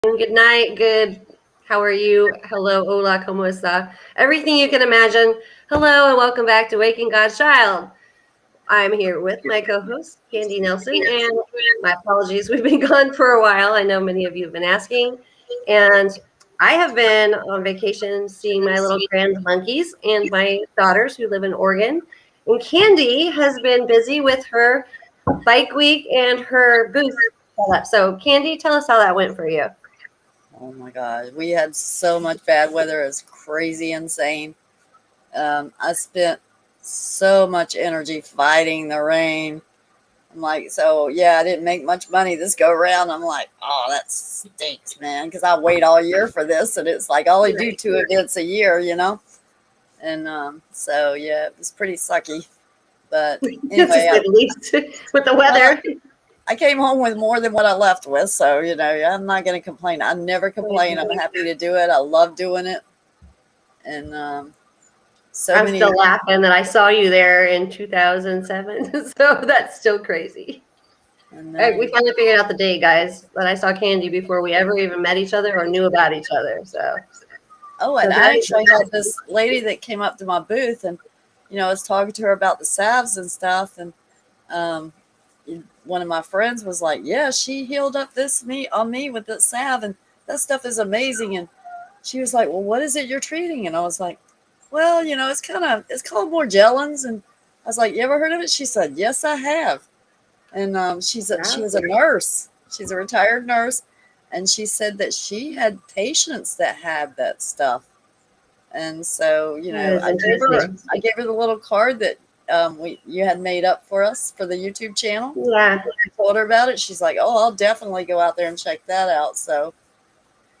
good night, good. How are you? Hello, hola, como esta? Everything you can imagine. Hello, and welcome back to Waking God's Child. I'm here with my co-host, Candy Nelson, and my apologies, we've been gone for a while. I know many of you have been asking, and I have been on vacation seeing my little grand monkeys and my daughters who live in Oregon. And Candy has been busy with her bike week and her booth setup. So, Candy, tell us how that went for you. Oh my God, we had so much bad weather. It was crazy, insane. I spent so much energy fighting the rain. I'm like, so yeah, I didn't make much money this go around. I'm like, oh, that stinks, man, because I wait all year for this, and it's like I only do Right. 2 events a year. And so yeah, it was pretty sucky. But To anyway, say the least, with the well, weather. I came home with more than what I left with, so I'm not going to complain. I never complain. I'm happy to do it. I love doing it, and so I'm many. still laughing that I saw you there in 2007. So that's still crazy. And We finally figured out the date, guys, that I saw Candy before we ever even met each other or knew about each other. oh, So and that I actually is had this lady that came up to my booth, and I was talking to her about the salves and stuff, and um, one of my friends was like, "Yeah, she healed up this me on me with this salve, and that stuff is amazing." And she was like, "Well, what is it you're treating?" And I was like, "Well, it's called Morgellons." And I was like, "You ever heard of it?" She said, "Yes, I have." And she yeah. was a nurse. She's a retired nurse, and she said that she had patients that had that stuff. And so, That is interesting. I gave her the little card that you had made up for us for the YouTube channel. Yeah, I told her about it. She's like, "Oh, I'll definitely go out there and check that out." So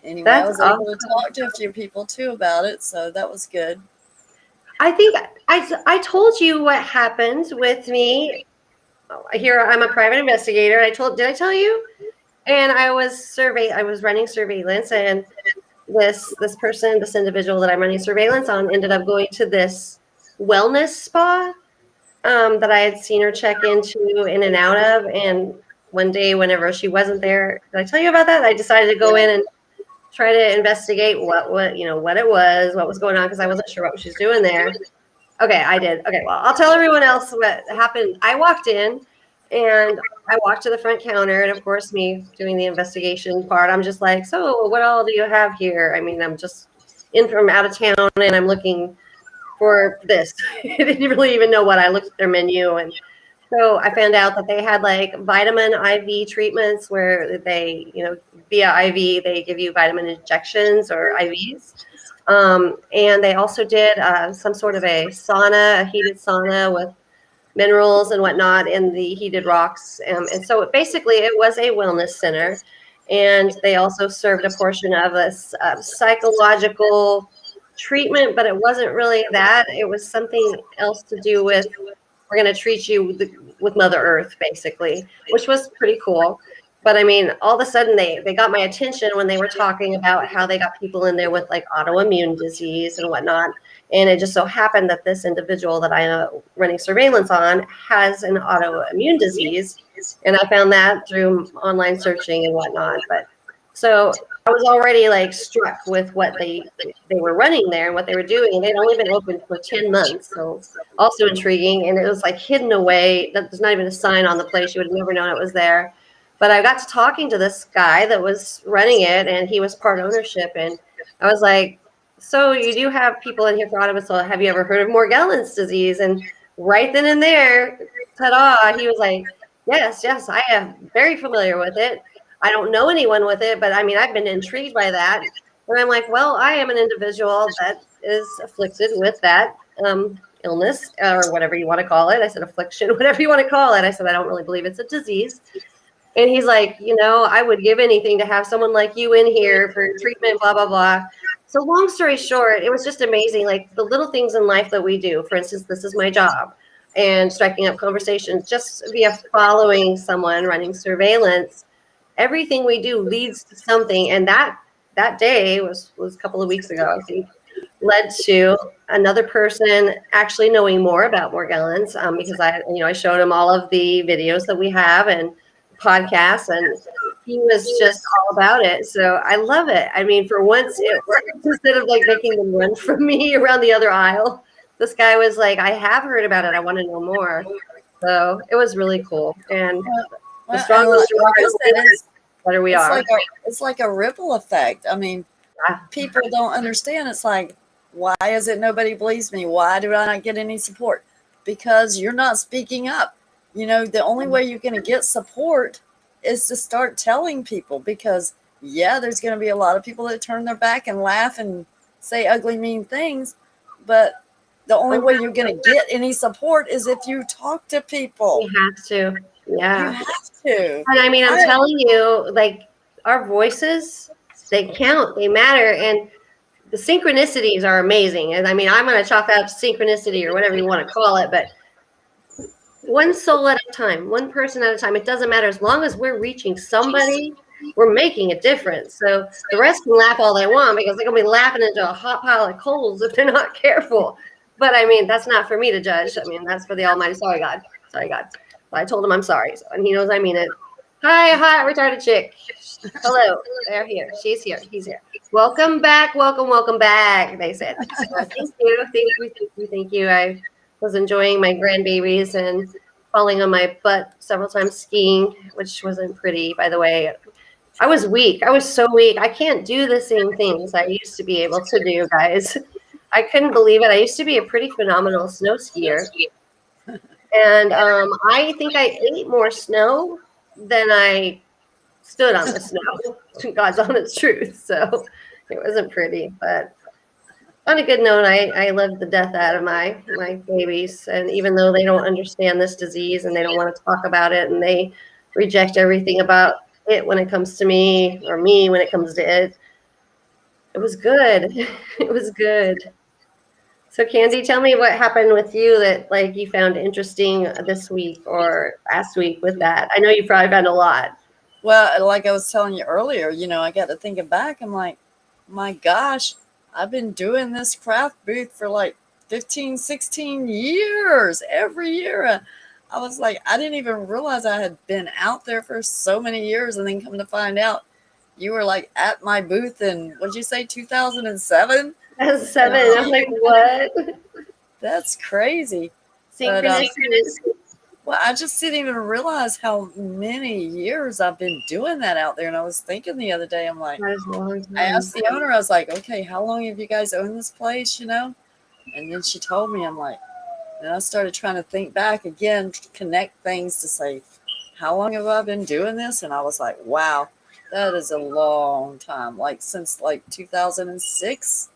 anyway, I that's was able to awesome. talk to a few people too about it, so that was good. I think I told you what happened with me. Here, I'm a private investigator. Did I tell you? And I was running surveillance, and this individual that I'm running surveillance on ended up going to this wellness spa that I had seen her check into in and out of. And one day, whenever she wasn't there, did I tell you about that? I decided to go Yeah. in and try to investigate what it was, what was going on, because I wasn't sure what she was doing there. Okay, I did. Okay, well, I'll tell everyone else what happened. I walked in and I walked to the front counter, and of course, me doing the investigation part, I'm just like, so what all do you have here? I mean, I'm just in from out of town and I'm looking for this. I didn't really even know what. I looked at their menu, and so I found out that they had like vitamin IV treatments where via IV, they give you vitamin injections or IVs. And they also did some sort of a heated sauna with minerals and whatnot in the heated rocks. And so basically, it was a wellness center. And they also served a portion of a psychological treatment, but it wasn't really that. It was something else to do with we're going to treat you with Mother Earth, basically, which was pretty cool. But I mean, all of a sudden they got my attention when they were talking about how they got people in there with like autoimmune disease and whatnot. And it just so happened that this individual that I'm running surveillance on has an autoimmune disease. And I found that through online searching and whatnot. But so I was already like struck with what they were running there and what they were doing. And they'd only been open for 10 months. So also intriguing. And it was like hidden away. There's not even a sign on the place. You would have never known it was there. But I got to talking to this guy that was running it, and he was part ownership. And I was like, so you do have people in here for autoimmune. So have you ever heard of Morgellons disease? And right then and there, ta-da, he was like, yes, I am very familiar with it. I don't know anyone with it, but I mean, I've been intrigued by that. And I'm like, well, I am an individual that is afflicted with that illness or whatever you want to call it. I said affliction, whatever you want to call it. I said, I don't really believe it's a disease. And he's like, I would give anything to have someone like you in here for treatment, blah, blah, blah. So long story short, it was just amazing. Like the little things in life that we do. For instance, this is my job and striking up conversations just via following someone running surveillance. Everything we do leads to something. And that day was a couple of weeks ago, I think, led to another person actually knowing more about Morgellons because I showed him all of the videos that we have and podcasts, and he was just all about it. So I love it. I mean, for once it worked. Instead of like making them run from me around the other aisle, this guy was like, I have heard about it. I want to know more. So it was really cool. And the Well, stronger and we like I are, said, the better we are. it's like a ripple effect. I mean, Yeah. people don't understand. It's like, why is it nobody believes me? Why do I not get any support? Because you're not speaking up. You know, the only way you're going to get support is to start telling people, because yeah, there's going to be a lot of people that turn their back and laugh and say ugly, mean things. But the only way you're going to get any support is if you talk to people. We have to. You Yeah. have to. And I mean, I'm telling you, like, our voices, they count, they matter. And the synchronicities are amazing. And I mean, I'm going to chalk that up to synchronicity or whatever you want to call it. But one soul at a time, one person at a time, it doesn't matter. As long as we're reaching somebody, we're making a difference. So the rest can laugh all they want, because they're going to be laughing into a hot pile of coals if they're not careful. But I mean, that's not for me to judge. I mean, that's for the Almighty. Sorry, God. Sorry, God. But I told him I'm sorry. So, and he knows I mean it. Hi, retarded chick. Hello. They're here. She's here. He's here. Welcome back. Welcome back, they said. Thank you. Thank you. I was enjoying my grandbabies and falling on my butt several times skiing, which wasn't pretty, by the way. I was weak. I was so weak. I can't do the same things I used to be able to do, guys. I couldn't believe it. I used to be a pretty phenomenal snow skier. And I think I ate more snow than I stood on the snow. God's honest truth. So it wasn't pretty. But on a good note, I loved the death out of my babies. And even though they don't understand this disease and they don't want to talk about it, and they reject everything about it when it comes to me, or me when it comes to it, it was good. It was good. So Candy, tell me what happened with you that like you found interesting this week or last week with that. I know you probably found a lot. Well, like I was telling you earlier, you know, I got to thinking back. I'm like, my gosh, I've been doing this craft booth for like 15, 16 years. Every year. I was like, I didn't even realize I had been out there for so many years. And then come to find out, you were like at my booth in, what'd you say, 2007? That's 7. I'm like, what? That's crazy. But, Synchronicities. well, I just didn't even realize how many years I've been doing that out there. And I was thinking the other day, I'm like, That is a long time. I asked the owner, I was like, okay, how long have you guys owned this place, you know? And then she told me, I'm like, and I started trying to think back again, connect things to say, how long have I been doing this? And I was like, wow, that is a long time, like since like 2006.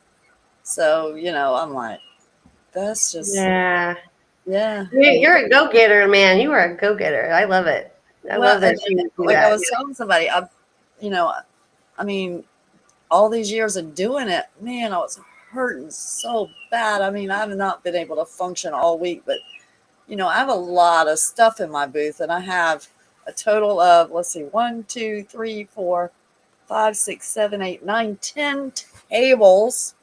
So, you know, I'm like, that's just, Yeah. yeah. You're a go-getter, man. You are a go-getter. I love it. I love that you do like that. I was telling somebody, you know, I mean, all these years of doing it, man, I was hurting so bad. I mean, I've not been able to function all week, but you know, I have a lot of stuff in my booth, and I have a total of, let's see, 1, 2, 3, 4, 5, 6, 7, 8, 9, 10 tables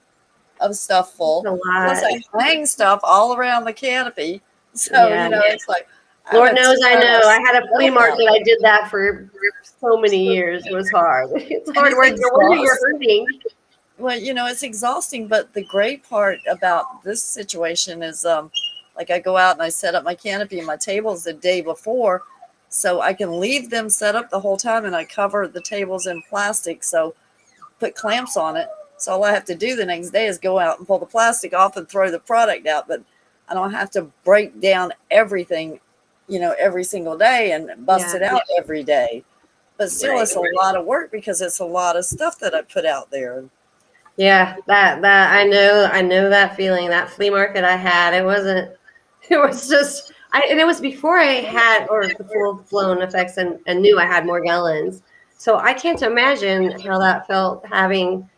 of stuff full. That's a lot. Plus, I hang stuff all around the canopy. So, Yeah. you know, it's like, Lord knows I know. I had a flea stuff market. out. I did that for so many years. It was hard. It's hard work. No wonder you're hurting. Well, you know, it's exhausting, but the great part about this situation is, like I go out and I set up my canopy and my tables the day before, so I can leave them set up the whole time, and I cover the tables in plastic, so put clamps on it. So all I have to do the next day is go out and pull the plastic off and throw the product out, but I don't have to break down everything, you know, every single day and bust it out every day. But still, it's a lot of work because it's a lot of stuff that I put out there. Yeah, that I know that feeling. That flea market I had, it was just and it was before I had or the full blown effects and knew I had Morgellons. So I can't imagine how that felt having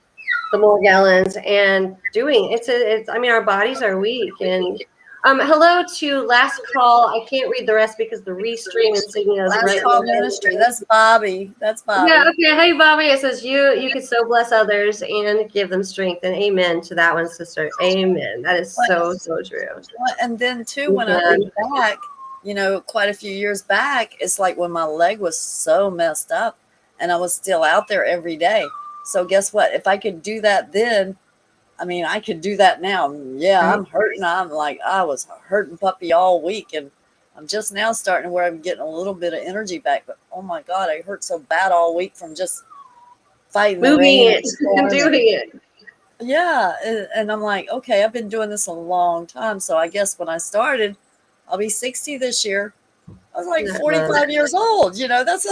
the Morgellons and doing it's I mean our bodies are weak. And hello to last call. I can't read the rest because the restream insignia is Last call ministry. That's Bobby. That's Bobby. Yeah, okay. Hey Bobby, it says you could so bless others and give them strength. And amen to that one, sister. Amen. That is so true. And then too, when I think back, you know, quite a few years back, it's like when my leg was so messed up, and I was still out there every day. So guess what? If I could do that then, I mean, I could do that now. Yeah, Right. I'm hurting. I'm like, I was hurting puppy all week, and I'm just now starting to where I'm getting a little bit of energy back. But oh my God, I hurt so bad all week from just fighting the Moving rain and it, the storm. doing it. Yeah, and I'm like, okay, I've been doing this a long time. So I guess when I started, I'll be 60 this year. I was like 45 years old. That's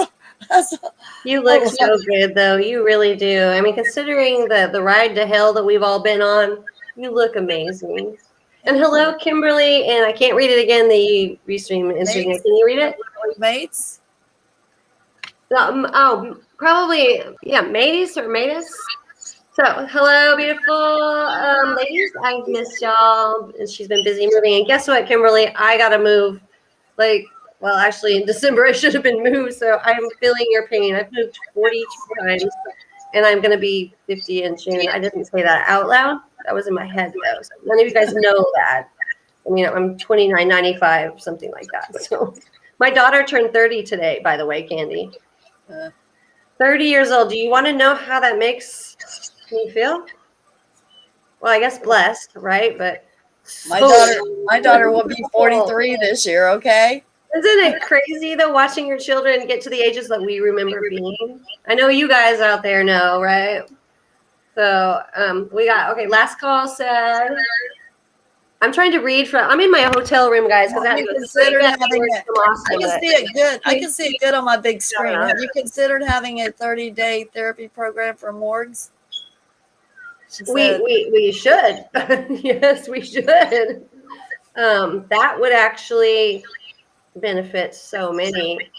You a look lot. so good, though. You really do. I mean, considering the ride to hell that we've all been on, you look amazing. And hello, Kimberly. And I can't read it again. The restream entered there. Can you read it? Mates. Oh, probably. Yeah, Mates or Matus. So, hello, beautiful ladies. I've missed y'all. And she's been busy moving. And guess what, Kimberly? I got to move. Well, actually, in December, I should have been moved. So, I'm feeling your pain. I've moved 42 times, and I'm going to be 50 in June. I didn't say that out loud. That was in my head, though. So, none of you guys know that. I mean, I'm 29.95, something like that. So, my daughter turned 30 today, by the way, Candy. 30 years old. Do you want to know how that makes me feel? Well, I guess blessed, right? But My daughter will be 43 this year. Okay. Isn't it crazy though, watching your children get to the ages that we remember being? I know you guys out there know, right? So we got okay. Last call said. I'm trying to read from. I'm in my hotel room, guys, because I can see it good. I can see it good on my big screen. Have you considered having a 30-day therapy program for morgues? We should. Yes, we should. That would actually benefit so many.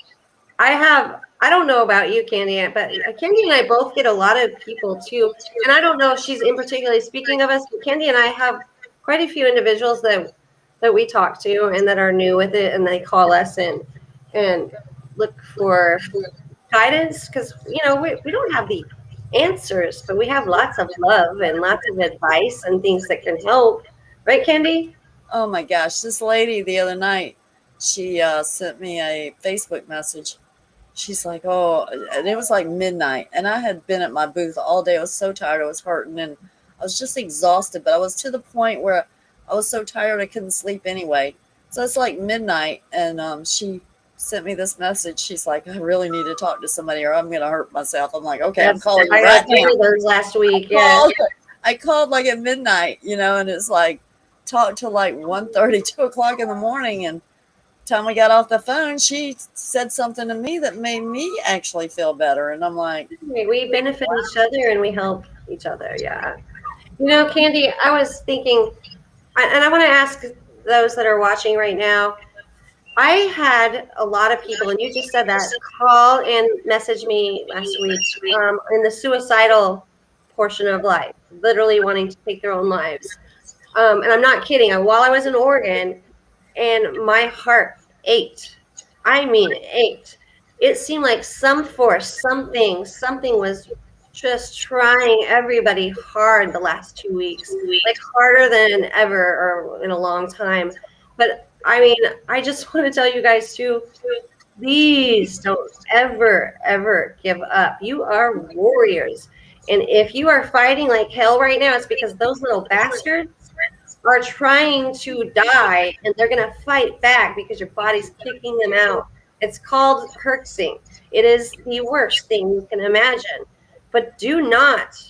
I don't know about you, Candy, but Candy and I both get a lot of people too. And I don't know if she's in particularly speaking of us, but Candy and I have quite a few individuals that we talk to and that are new with it, and they call us and look for guidance because we don't have the answers, but we have lots of love and lots of advice and things that can help. Right, Candy? Oh my gosh, this lady the other night, she sent me a Facebook message. She's like, oh, and it was like midnight, and I had been at my booth all day. I was so tired, I was hurting, and I was just exhausted, but I was to the point where I was so tired I couldn't sleep anyway. So it's like midnight, and she sent me this message. She's like, I really need to talk to somebody or I'm going to hurt myself. I'm like, okay, I'm calling you right now. Those last week. I called like at midnight, and it's like talked till like 1:30, 2 o'clock in the morning. And time we got off the phone, she said something to me that made me actually feel better. And I'm like, we benefit each other and we help each other. Yeah. Candy, I was thinking, and I want to ask those that are watching right now, I had a lot of people, and you just said that, call and message me last week in the suicidal portion of life, literally wanting to take their own lives. And I'm not kidding. While I was in Oregon, and my heart ached. I mean, ached. It seemed like some force, something was just trying everybody hard the last 2 weeks, like harder than ever or in a long time. But I mean, I just want to tell you guys too, please don't ever give up. You are warriors. And if you are fighting like hell right now, it's because those little bastards are trying to die and they're going to fight back because your body's kicking them out. It's called herxing. It is the worst thing you can imagine. But do not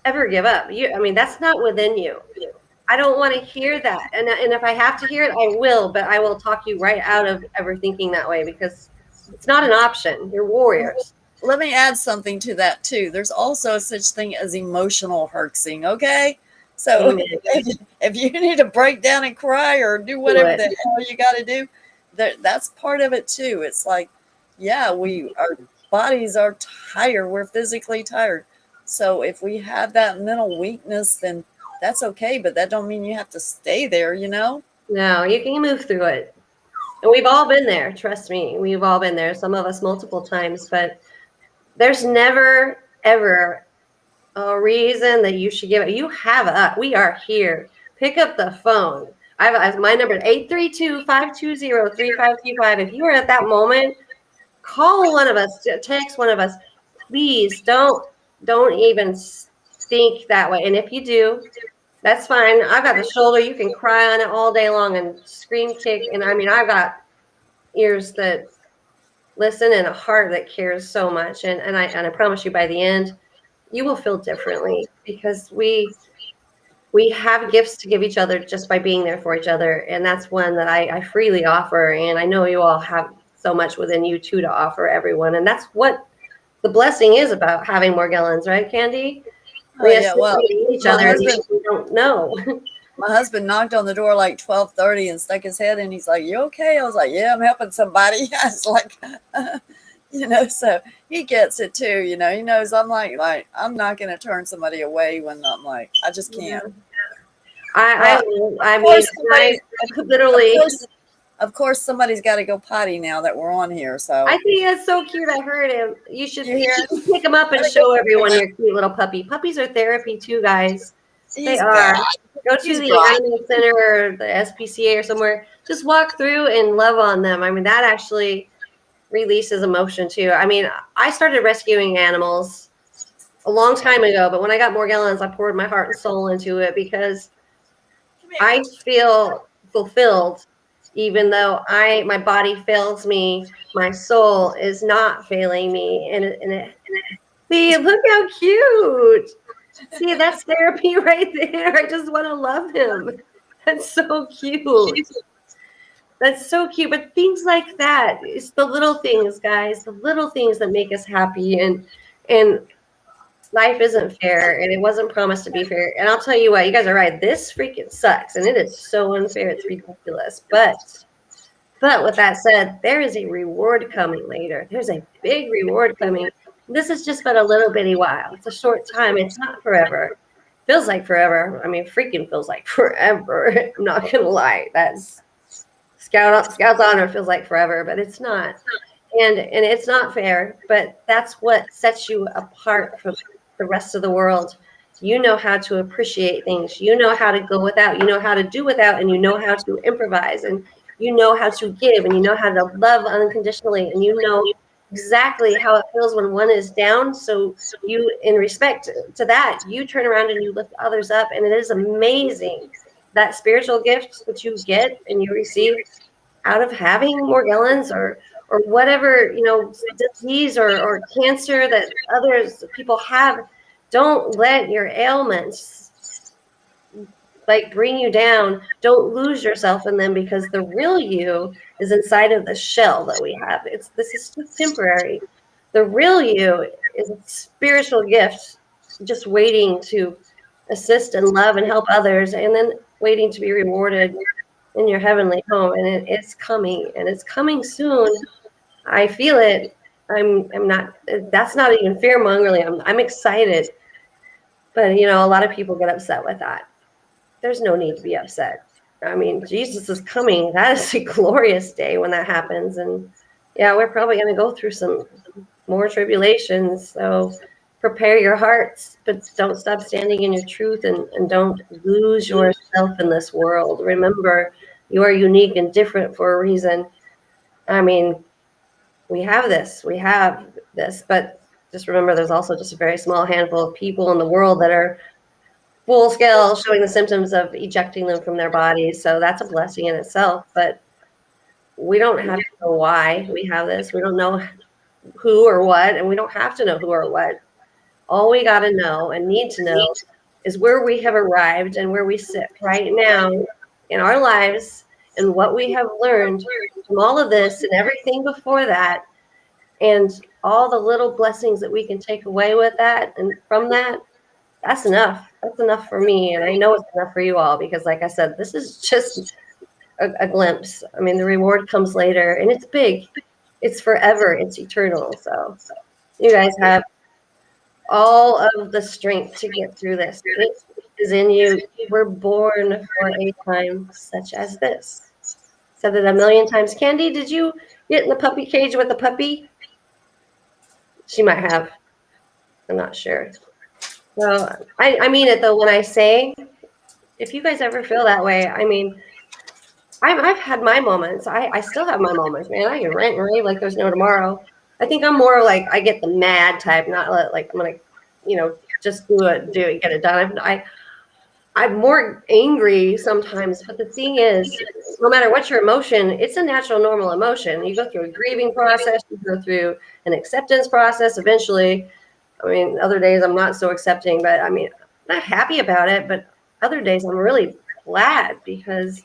ever give up. That's not within you. I don't want to hear that. And if I have to hear it, I will, but I will talk you right out of ever thinking that way because it's not an option. You're warriors. Let me add something to that too. There's also such thing as emotional herxing, okay? So if you need to break down and cry or do whatever the hell you got to do, that's part of it too. It's like, yeah, our bodies are tired. We're physically tired. So if we have that mental weakness, then that's okay. But that don't mean you have to stay there, No, you can move through it. And we've all been there. Trust me. We've all been there. Some of us multiple times, but there's never, ever a reason that you should give it. You have up. We are here. Pick up the phone. I have my number 832-520-3525. If you are at that moment, call one of us, text one of us. please don't even think that way. And if you do, that's fine. I've got the shoulder. You can cry on it all day long and scream, kick. And I mean, I've got ears that listen and a heart that cares so much. And I promise you, by the end, you will feel differently because we have gifts to give each other just by being there for each other. And that's one that I freely offer. And I know you all have so much within you too to offer everyone. And that's what the blessing is about having Morgellons, right, Candy? Oh We yeah, well, assist each my other and husband, we don't know. my husband knocked on the door like 12:30 and stuck his head in. He's like, "You okay?" I was like, "Yeah, I'm helping somebody." I was like, so he gets it too. He knows I'm like I'm not gonna turn somebody away when I'm like I just can't. I Of mean, course, somebody, I literally. of course, somebody's got to go potty now that we're on here. So I think that's so cute. I heard him. You should you hear? pick him up and show everyone your cute little puppy. Puppies are therapy too, guys. They He's are. bad. Go to He's the bright. animal center or the SPCA or somewhere. Just walk through and love on them. I mean, that actually releases emotion too. I mean, I started rescuing animals a long time ago, but when I got Morgellons, I poured my heart and soul into it because I feel fulfilled, even though my body fails me, my soul is not failing me. See, look how cute. See, that's therapy right there. I just want to love him. That's so cute. That's so cute. But things like that, it's the little things, guys, the little things that make us happy. And life isn't fair, and it wasn't promised to be fair. And I'll tell you what, you guys are right. This freaking sucks, and it is so unfair. It's ridiculous. But with that said, there is a reward coming later. There's a big reward coming. This is just but a little bitty while. It's a short time. It's not forever. Feels like forever. I mean, freaking feels like forever. I'm not gonna lie. That's Scout's honor feels like forever, but it's not. And it's not fair. But that's what sets you apart from the rest of the world. You know how to appreciate things. You know how to go without. You know how to do without, and you know how to improvise, and you know how to give, and you know how to love unconditionally, and you know exactly how it feels when one is down. So you, in respect to that, you turn around and you lift others up, and it is amazing that spiritual gift that you get and you receive out of having Morgellons or whatever, disease or cancer that others people have. Don't let your ailments like bring you down. Don't lose yourself in them, because the real you is inside of the shell that we have. This is just temporary. The real you is a spiritual gift just waiting to assist and love and help others, and then waiting to be rewarded in your heavenly home. And it's coming, and it's coming soon. I feel it. I'm not, that's not even fear mongering. I'm excited. But a lot of people get upset with that. There's no need to be upset. I mean, Jesus is coming. That is a glorious day when that happens. And yeah, we're probably going to go through some more tribulations. So prepare your hearts, but don't stop standing in your truth, and don't lose yourself in this world. Remember, you are unique and different for a reason. I mean, we have this, but just remember, there's also just a very small handful of people in the world that are full scale showing the symptoms of ejecting them from their bodies. So that's a blessing in itself, but we don't have to know why we have this. We don't know who or what, and we don't have to know who or what. All we got to know and need to know is where we have arrived and where we sit right now in our lives, and what we have learned from all of this and everything before that, and all the little blessings that we can take away with that and from that. That's enough. That's enough for me. And I know it's enough for you all, because like I said, this is just a glimpse. I mean, the reward comes later, and it's big. It's forever. It's eternal. So you guys have all of the strength to get through this. It is in you. You were born for a time such as this. Said it a million times. Candy, did you get in the puppy cage with the puppy? She might have. I'm not sure. Well, I mean it though when I say, if you guys ever feel that way, I mean, I've had my moments. I still have my moments, man. I can rant and rave like there's no tomorrow. I think I'm more like I get the mad type, not like I'm gonna, just do it, get it done. I'm more angry sometimes, but the thing is, no matter what your emotion, it's a natural, normal emotion. You go through a grieving process, you go through an acceptance process eventually. I mean, other days I'm not so accepting, but I mean, I'm not happy about it, but other days I'm really glad because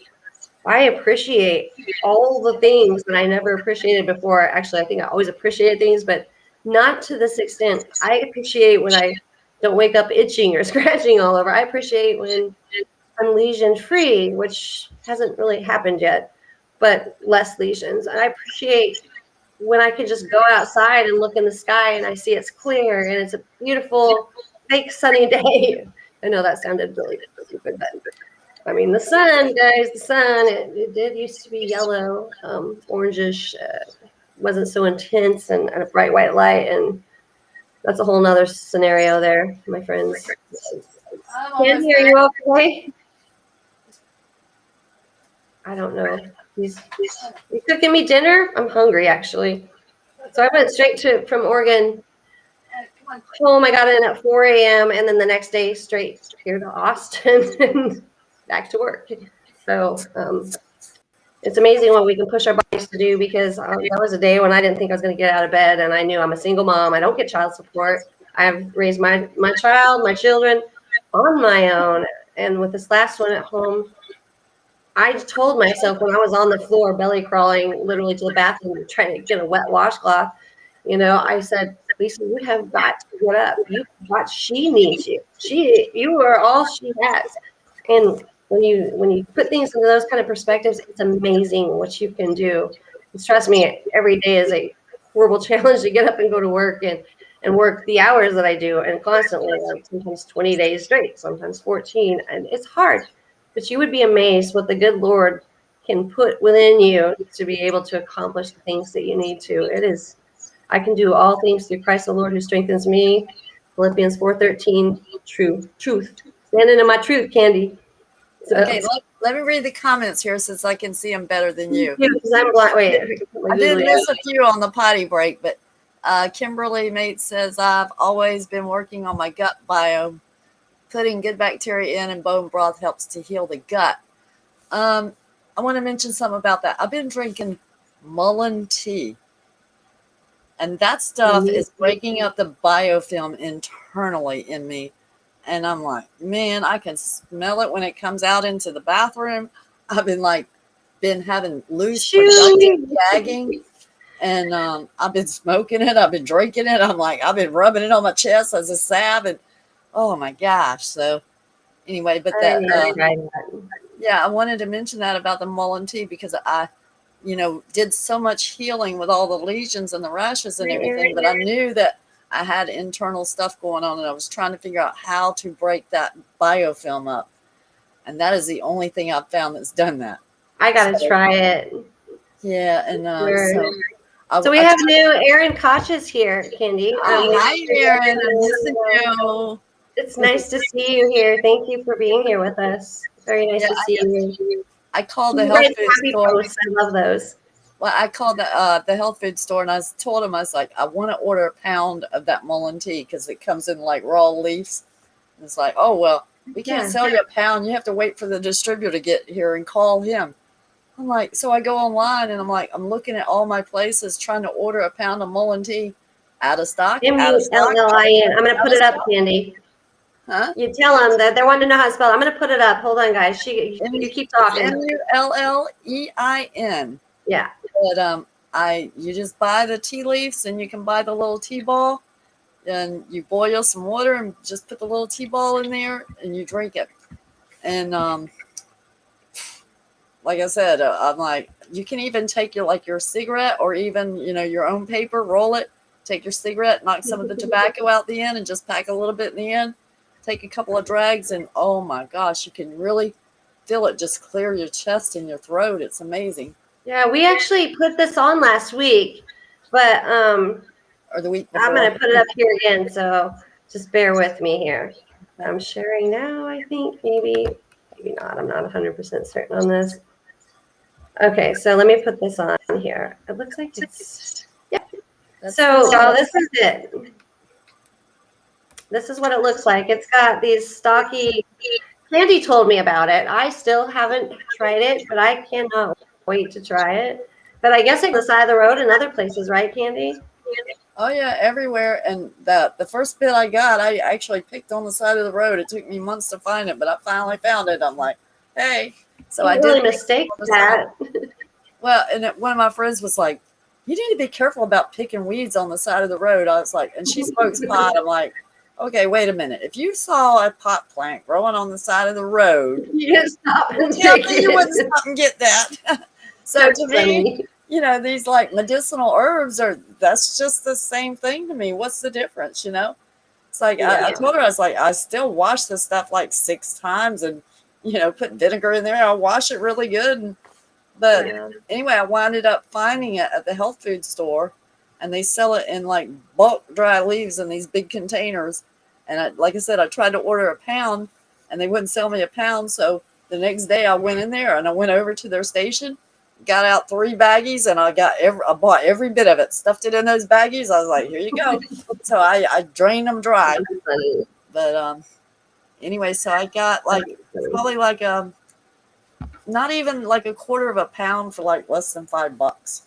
I appreciate all the things that I never appreciated before. Actually, I think I always appreciated things, but not to this extent. I appreciate when I don't wake up itching or scratching all over. I appreciate when I'm lesion free, which hasn't really happened yet, but less lesions. And I appreciate when I can just go outside and look in the sky and I see it's clear and it's a beautiful, fake sunny day. I know that sounded really stupid, but I mean, the sun, guys, the sun, it did used to be yellow, orangish, wasn't so intense and a bright white light. And that's a whole nother scenario there, my friends. Candy, are you okay? I don't know. He's cooking me dinner. I'm hungry, actually. So I went straight from Oregon home. I got in at 4 a.m. and then the next day straight here to Austin and back to work. So it's amazing what we can push our bodies to do because that was a day when I didn't think I was going to get out of bed, and I knew I'm a single mom. I don't get child support. I've raised my child, my children on my own, and with this last one at home, I told myself when I was on the floor, belly crawling literally to the bathroom, trying to get a wet washcloth, I said, Lisa, you have got to get up. She needs you. You are all she has. And when you put things into those kind of perspectives, it's amazing what you can do. Just trust me, every day is a horrible challenge to get up and go to work and work the hours that I do, and constantly, like sometimes 20 days straight, sometimes 14, and it's hard. But you would be amazed what the good Lord can put within you to be able to accomplish the things that you need to. It is, I can do all things through Christ the Lord who strengthens me. Philippians 4:13, truth. Standing in my truth, Candy. So, Okay, let me read the comments here since I can see them better than you. Because I'm blind. Wait, I did miss a few on the potty break, but Kimberly Mate says, I've always been working on my gut biome. Putting good bacteria in and bone broth helps to heal the gut. I want to mention something about that. I've been drinking mullein tea, and that stuff is breaking up the biofilm internally in me. And I'm like, man, I can smell it when it comes out into the bathroom. I've been having loose productive gagging, and I've been smoking it. I've been drinking it. I've been rubbing it on my chest as a salve, and oh my gosh. So anyway, but I wanted to mention that about the mullein tea because I did so much healing with all the lesions and the rashes and everything, but I knew that I had internal stuff going on, and I was trying to figure out how to break that biofilm up. And that is the only thing I've found that's done that. I got to try it. Yeah. And so we have new Erin Koch's here, Candy. Hi, Erin. I'm missing you. It's nice to see you here. Thank you for being here with us. Very nice to see you. I called the health food store. I love those. Well, I called the health food store, and I told them, I was like, I want to order a pound of that mullein tea because it comes in like raw leaves. And it's like, oh, well, we can't sell you a pound. You have to wait for the distributor to get here and call him. I'm like, so I go online, and I'm looking at all my places trying to order a pound of mullein tea. Out of stock. M-U-L-L-I-N. I'm going to put it up, Candy. Huh? You tell them that they want to know how to spell it. I'm going to put it up. Hold on, guys. You keep talking. M-U-L-L-E-I-N. Yeah. But you just buy the tea leaves, and you can buy the little tea ball, and you boil some water and just put the little tea ball in there, and you drink it. And like I said, I'm like, you can even take your cigarette or even your own paper, roll it, take your cigarette, knock some of the tobacco out the end, and just pack a little bit in the end. Take a couple of drags, and oh my gosh, you can really feel it just clear your chest and your throat. It's amazing. Yeah, we actually put this on last week, but or the week before. I'm going to put it up here again, so just bear with me here. I'm sharing now, I think. Maybe not. I'm not 100% certain on this. Okay, so let me put this on here. It looks like it's, yeah. So this is it. This is what it looks like. It's got these stocky. Candy told me about it. I still haven't tried it, but I cannot wait to try it. But I guess it's on the side of the road in other places, right, Candy? Oh yeah, everywhere. And the first bit I got, I actually picked on the side of the road. It took me months to find it, but I finally found it. I'm like, hey. So I didn't really mistake that. Well, and one of my friends was like, you need to be careful about picking weeds on the side of the road. I was like, and she smokes pot. I'm like, okay, wait a minute. If you saw a pot plant growing on the side of the road, you just stop and tell take me it. you wouldn't stop and get that. So That's to funny. me, you know, these like medicinal herbs that's just the same thing to me. What's the difference, you know? It's like, Yeah. I told her, I was like, I still wash this stuff like 6 times and, you know, put vinegar in there. I'll wash it really good. But anyway, I winded up finding it at the health food store, and they sell it in like bulk dry leaves in these big containers. And like I said, I tried to order a pound and they wouldn't sell me a pound. So the next day I went in there and I went over to their station, got out 3 baggies, and I bought every bit of it, stuffed it in those baggies. I was like, here you go. So I drained them dry. But anyway, so I got like probably like not even like a quarter of a pound for like less than $5.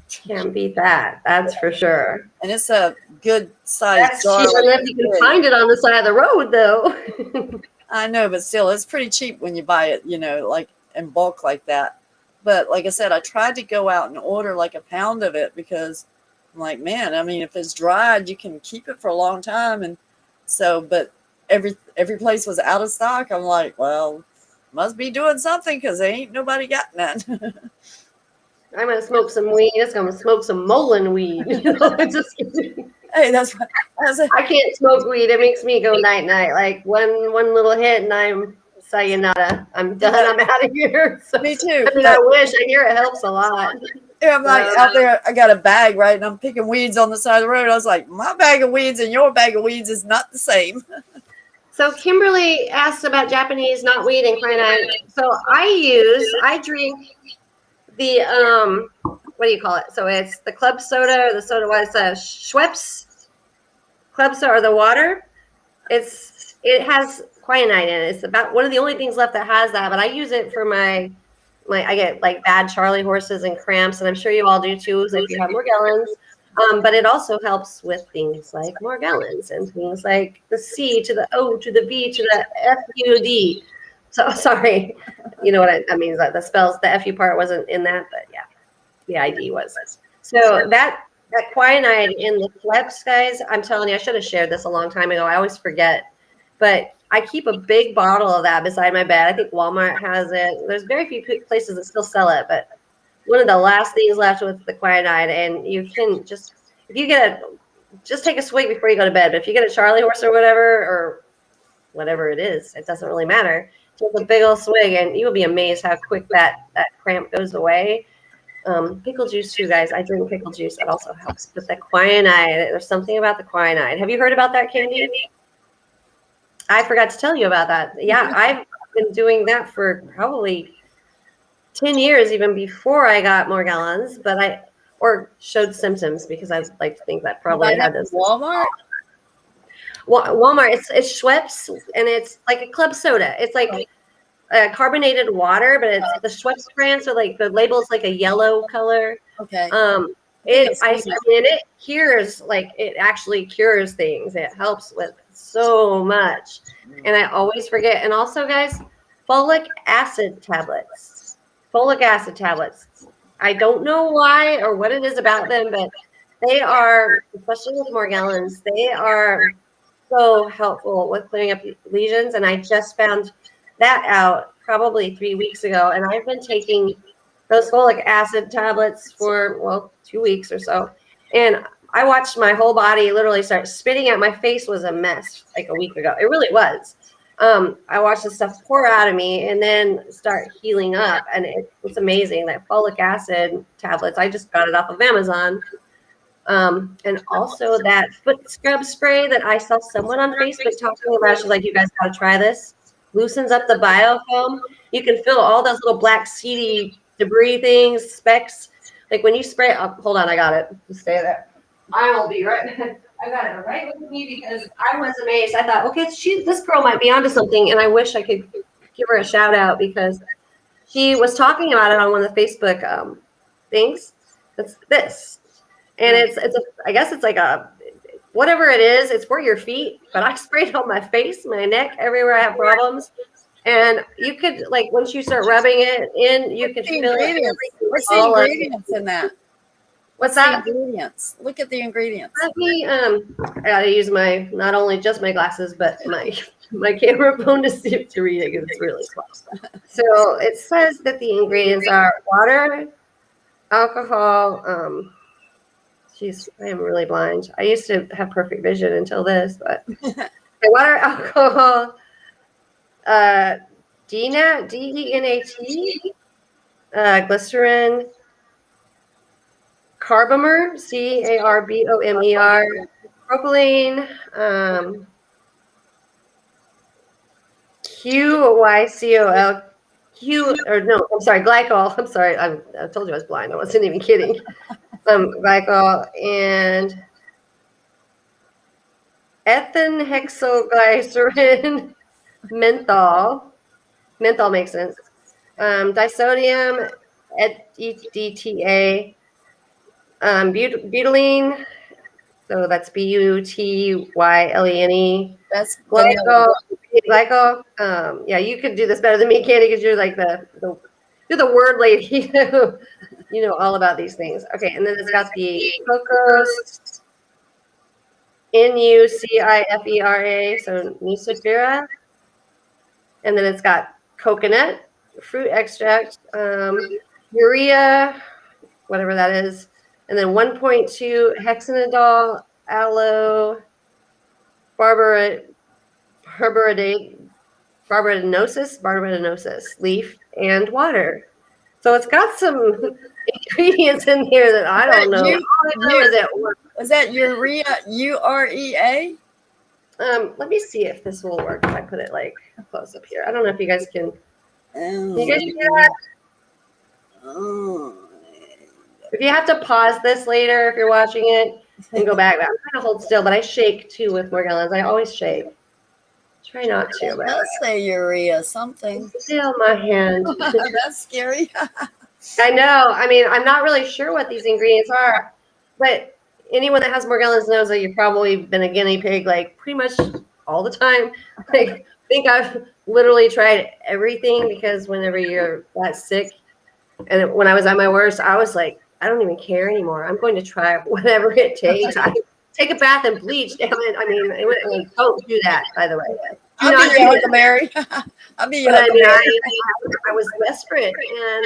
Can't beat that. That's for sure. And it's a good size jar. Cheaper than if you can find it on the side of the road, though. I know, but still, it's pretty cheap when you buy it, you know, like in bulk like that. But like I said, I tried to go out and order like a pound of it because I'm like, man, I mean, if it's dried, you can keep it for a long time. And so, but every place was out of stock. I'm like, well, must be doing something because ain't nobody got none. I'm gonna smoke some weed. I'm gonna smoke some Mullen weed. Just kidding. Hey, that's what I can't smoke weed. It makes me go night night. Like one little hit, and I'm sayonara. I'm done. I'm out of here. So, me too. I mean, I wish. I hear it helps a lot. Yeah, I'm like out there. I got a bag, right, and I'm picking weeds on the side of the road. I was like, my bag of weeds and your bag of weeds is not the same. So Kimberly asked about Japanese knotweed and quinine. So I drink the what do you call it? So it's the club soda or the soda. What is that? Schweppes club soda or the water. It has quinine in it. It's about one of the only things left that has that. But I use it for my I get like bad Charlie horses and cramps, and I'm sure you all do too. So if you have Morgellons. But it also helps with things like Morgellons and things like the C to the O to the V to the FUD. So sorry, you know what I mean. That the spells, the FU part wasn't in that, but yeah, the ID was. So that quinine in the Flex, guys, I'm telling you, I should have shared this a long time ago. I always forget, but I keep a big bottle of that beside my bed. I think Walmart has it. There's very few places that still sell it, but one of the last things left with the quinine, and you can just, if you get just take a swig before you go to bed. But if you get a Charlie horse or whatever it is, it doesn't really matter. Take a big old swig, and you will be amazed how quick that cramp goes away. Pickle juice too, guys. I drink pickle juice. That also helps. But the quinine, there's something about the quinine. Have you heard about that, Candy? I forgot to tell you about that. Yeah, I've been doing that for probably 10 years, even before I got Morgellons, or showed symptoms, because I like to think that probably had this. Walmart? Walmart, it's Schweppes, and it's like a club soda. It's like carbonated water, but it's the Schweppes brand, so like the label's like a yellow color. Okay. It cures, like it actually cures things. It helps with so much. And I always forget. And also, guys, folic acid tablets. I don't know why or what it is about them, but they are, especially with Morgellons, they are so helpful with clearing up lesions. And I just found that out probably 3 weeks ago. And I've been taking those folic acid tablets for, 2 weeks or so. And I watched my whole body literally start spitting out. My face was a mess like a week ago. It really was. I watched the stuff pour out of me and then start healing up. And it's amazing. That folic acid tablets, I just got it off of Amazon. And also that foot scrub spray that I saw someone on Facebook talking about. She's like, you guys got to try this. Loosens up the biofilm. You can feel all those little black seedy debris things, specks. Like when you spray, hold on, I got it. Just stay there. I will be right back. I got it right with me because I was amazed. I thought, okay, this girl might be onto something, and I wish I could give her a shout out because she was talking about it on one of the Facebook things. It's this, and I guess it's like a whatever it is. It's for your feet, but I sprayed it on my face, my neck, everywhere I have problems. And you could once you start rubbing it in, you could feel it. What's the ingredients in that? What's that? Ingredients. Look at the ingredients. Let me I gotta use my not only just my glasses but my camera phone to read it because it's really small. So it says that the ingredients are water, alcohol. I am really blind. I used to have perfect vision until this, but water, alcohol, DENAT, DENAT, glycerin, carbomer, CARBOMER, propylene, QYCOL, glycol. I'm sorry, I told you I was blind. I wasn't even kidding. Glycol and ethanhexylglycerin, menthol. Menthol makes sense. Disodium, DTA, butylene. So that's BUTYLENE. That's glycol. Yeah, you could do this better than me, Candy, because you're like you're the word lady. You know all about these things. Okay, and then it's got the Cocos, NUCIFERA, so Nucifera. And then it's got coconut, fruit extract, urea, whatever that is, and then 1.2 hexanidol, aloe, barbaridinosis leaf, and water. So it's got some ingredients in here that I don't know. Is that urea? UREA? Let me see if this will work if I put it close up here. I don't know if you guys can. Can you guys hear that? If you have to pause this later, if you're watching it, and go back. I'm trying to hold still, but I shake too with Morgellons. I always shake. Try not to. But let's say urea something. Still my hand. That's scary. I know. I mean, I'm not really sure what these ingredients are, but anyone that has Morgellons knows that you've probably been a guinea pig pretty much all the time. I think I've literally tried everything because whenever you're that sick, and when I was at my worst, I was like, I don't even care anymore. I'm going to try whatever it takes. I take a bath and bleach. Damn it! I mean, don't do that. By the way, I'll be your Huckleberry. I'll be your Huckleberry. I was desperate, and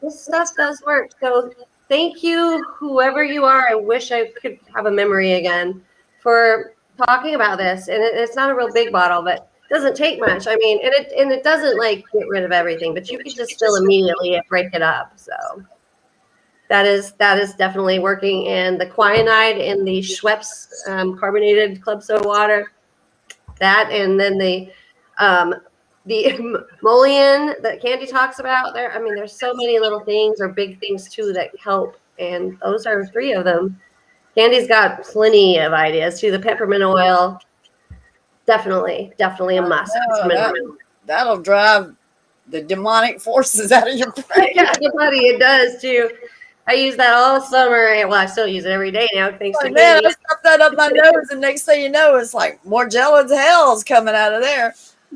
this stuff does work. So thank you, whoever you are. I wish I could have a memory again for talking about this. And it's not a real big bottle, but it doesn't take much. I mean, and it doesn't get rid of everything, but you can just still immediately break it up. So that is definitely working. And the quinine in the Schweppes carbonated club soda water, that, and then the emollient that Candy talks about there. I mean, there's so many little things or big things too that help, and those are 3 of them. Candy's got plenty of ideas too. The peppermint oil, definitely a must. That'll drive the demonic forces out of your brain. Yeah, it does too. I use that all summer. Well, I still use it every day now. Thanks to man, I stuffed that up my nose, and next thing you know, it's like Morgellons hell's coming out of there.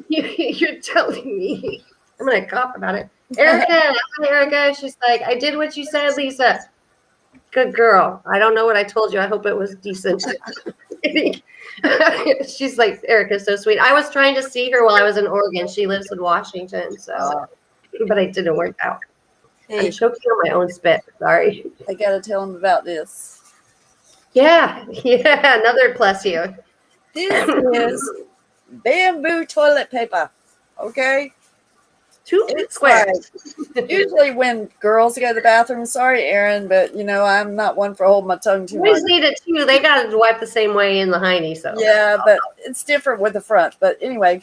You're telling me. I'm gonna cough about it. Erica, she's like, I did what you said, Lisa. Good girl. I don't know what I told you. I hope it was decent. She's like, Erica's so sweet. I was trying to see her while I was in Oregon. She lives in Washington, but it didn't work out. Hey. I'm choking on my own spit. Sorry. I gotta tell him about this. Yeah, another plus here. This is bamboo toilet paper. Okay. 2 squares. Usually when girls go to the bathroom, sorry, Erin, but I'm not one for holding my tongue too much. Boys need it too. They got to wipe the same way in the hiney. So yeah, but it's different with the front. But anyway,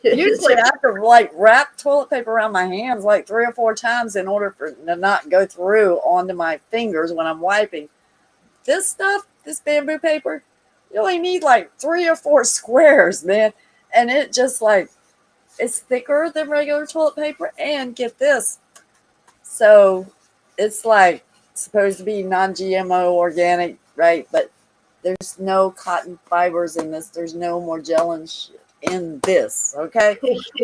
usually I have to wrap toilet paper around my hands 3 or 4 times in order for it to not go through onto my fingers when I'm wiping. This stuff this bamboo paper, you only need like 3 or 4 squares, man. And it just like, it's thicker than regular toilet paper. And get this. So it's like supposed to be non-GMO organic, right? But there's no cotton fibers in this. There's no Morgellons in this. Okay.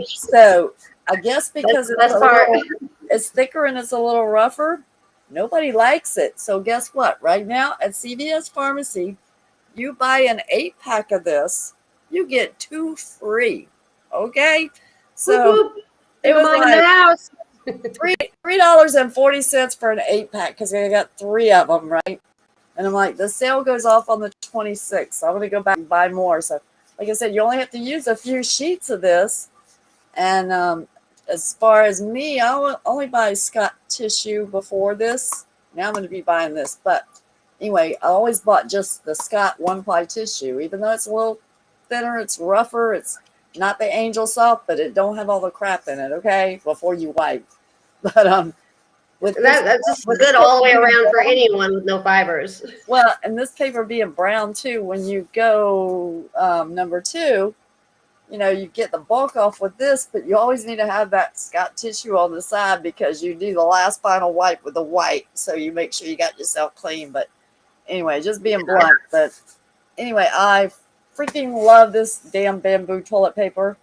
So I guess because it's thicker and it's a little rougher, nobody likes it. So guess what? Right now at CVS Pharmacy, you buy an 8-pack of this, you get 2 free. Okay. So it was in the house. $3.40 for an 8-pack because I got 3 of them, right? And I'm like, the sale goes off on the 26th. So I'm going to go back and buy more. So, like I said, you only have to use a few sheets of this. And as far as me, I only buy Scott tissue before this. Now I'm going to be buying this. But anyway, I always bought just the Scott 1-ply tissue. Even though it's a little thinner, it's rougher. It's not the Angel Soft, but it don't have all the crap in it, okay? Before you wipe. But with that's just good all the way around for anyone with no fibers. Well, and this paper being brown too, when you go number 2, you know, you get the bulk off with this, but you always need to have that Scott tissue on the side because you do the last final wipe with the white, so you make sure you got yourself clean. But anyway, just being blunt. But anyway, I freaking love this damn bamboo toilet paper.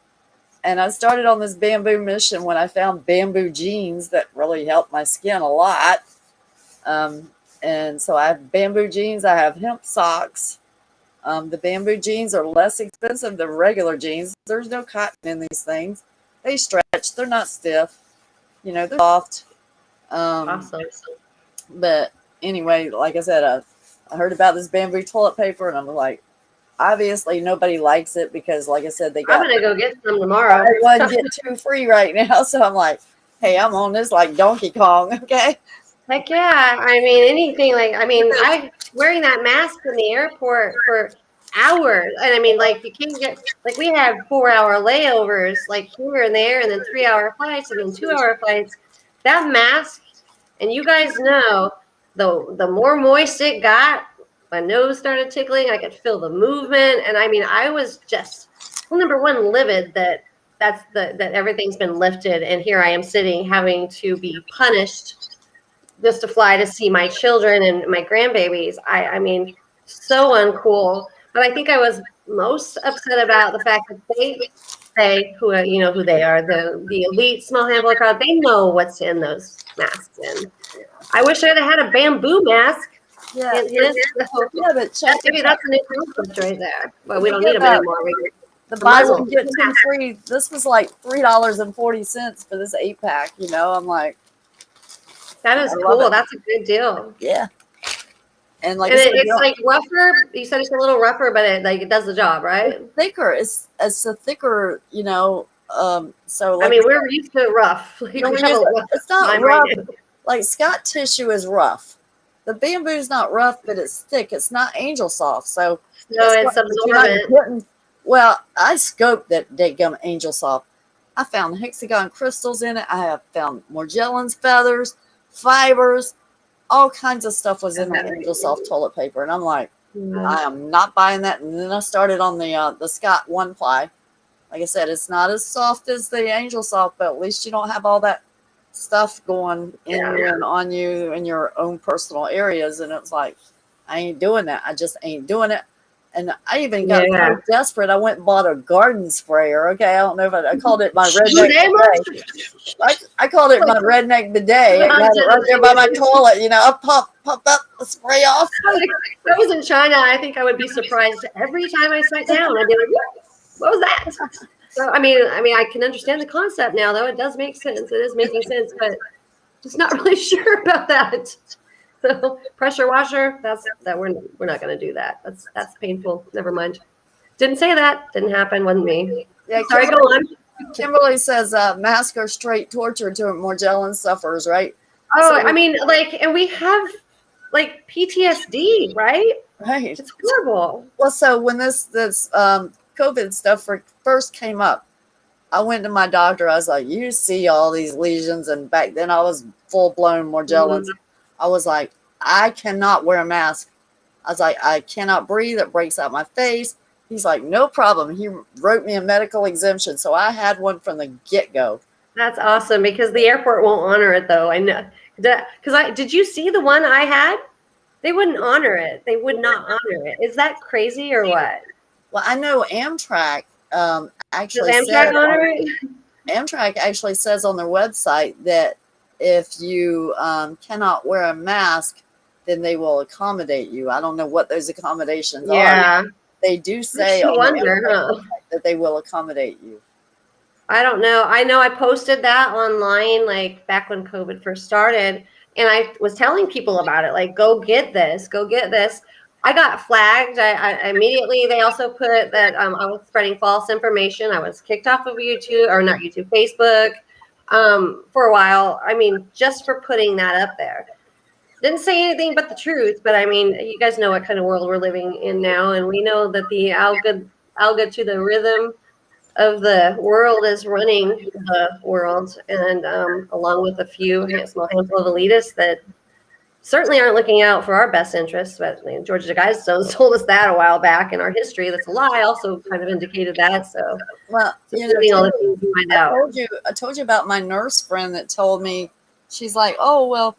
And I started on this bamboo mission when I found bamboo jeans that really helped my skin a lot. And so I have bamboo jeans. I have hemp socks. The bamboo jeans are less expensive than regular jeans. There's no cotton in these things. They stretch. They're not stiff. You know, they're soft. Awesome. But anyway, like I said, I heard about this bamboo toilet paper, and I'm like, obviously nobody likes it because, like I said, I'm gonna go get some tomorrow. Buy 1 get 2 free right now. So I'm like, hey, I'm on this like Donkey Kong. Okay. Heck yeah. I mean, anything I wearing that mask in the airport for hours. And I mean, like, you can't get, like, we have 4-hour layovers, like, here and there, and then 3-hour flights, and then 2-hour flights. That mask, and you guys know, the more moist it got, my nose started tickling. I could feel the movement. And I mean, I was just, well, number one, livid that everything's been lifted. And here I am sitting having to be punished just to fly to see my children and my grandbabies. I mean, so uncool. But I think I was most upset about the fact that they who you know who they are, the elite small handful of crowd, they know what's in those masks. And I wish I'd have had a bamboo mask. Yeah, but maybe that's a new concept right there. But we don't need them anymore. The buy 1 get 2 free. This was like $3.40 for this 8-pack. You know, I'm like, that is cool. That's a good deal. Yeah. And like, it's like rougher. You said it's a little rougher, but it does the job, right? It's thicker. It's a thicker, you know. So like, I mean, we're used to rough. It's not rough. Like Scott tissue is rough. The bamboo is not rough, but it's thick. It's not Angel Soft, so it's absorbent. Well, I scoped that daggum Angel Soft. I found hexagon crystals in it. I have found Morgellons feathers, fibers, all kinds of stuff was in that Angel Soft toilet paper, and I'm like, I am not buying that. And then I started on the Scott 1-ply. Like I said, it's not as soft as the Angel Soft, but at least you don't have all that stuff going in you and on you in your own personal areas. And it's like, I ain't doing that. I just ain't doing it. And I even got so desperate, I went and bought a garden sprayer. Okay, I don't know if I called it my redneck bidet. I called it my redneck bidet. I got it right there by my toilet. You know, I pump up the spray off. If I was in China, I think I would be surprised every time I sat down. I'd be like, what was that? So I mean, I can understand the concept now, though. It does make sense. It is making sense, but just not really sure about that. So pressure washer, we're not going to do that. That's painful. Never mind. Didn't say that. Didn't happen. Wasn't me. Yeah, sorry. Go on. Kimberly says masks are straight torture to Morgellons sufferers, right? Oh, so, I mean, like, and we have like PTSD, right? Right. It's horrible. Well, so when this COVID stuff first came up, I went to my doctor. I was like, you see all these lesions. And back then I was full blown Morgellons. I was like, I cannot wear a mask I was like, I cannot breathe. It breaks out my face. He's like, no problem. He wrote me a medical exemption. So I had one from the get-go. That's awesome because the airport won't honor it though. I know. Did you see the one I had? They wouldn't honor it. They would not honor it. Is that crazy or what? Well, I know Amtrak Does actually Amtrak said honor it? Amtrak actually says on their website that if you cannot wear a mask, then they will accommodate you. I don't know what those accommodations are. Yeah. They do say Makes you on the wonder, Amtrak huh? website that they will accommodate you. I don't know. I know I posted that online like back when COVID first started, and I was telling people about it, like, go get this, go get this. I got flagged. I immediately, they also put that I was spreading false information. I was kicked off of YouTube, or not YouTube, Facebook, for a while. I mean, just for putting that up there. Didn't say anything but the truth, but I mean, you guys know what kind of world we're living in now, and we know that the alga to the rhythm of the world is running the world, and along with a small handful of elitists that certainly aren't looking out for our best interests. But George Guidestones told us that a while back, in our history that's a lie also kind of indicated that. So, Well, all the things we find out. I told you about my nurse friend that told me, she's like, oh, well,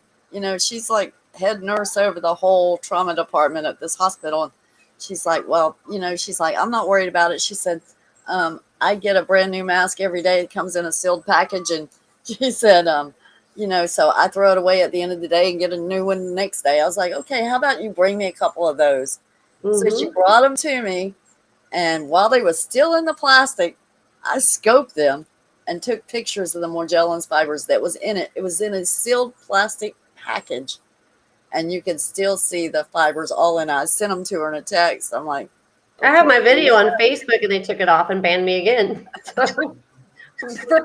she's like head nurse over the whole trauma department at this hospital. And she's like, well, she's like, I'm not worried about it. She said, I get a brand new mask every day. It comes in a sealed package. And she said, so I throw it away at the end of the day and get a new one the next day. I was like, okay, how about you bring me a couple of those? Mm-hmm. So she brought them to me. And while they were still in the plastic, I scoped them and took pictures of the Morgellons fibers that was in it. It was in a sealed plastic package. And you can still see the fibers all in it. I sent them to her in a text. I'm like, I have my video on Facebook, and they took it off and banned me again for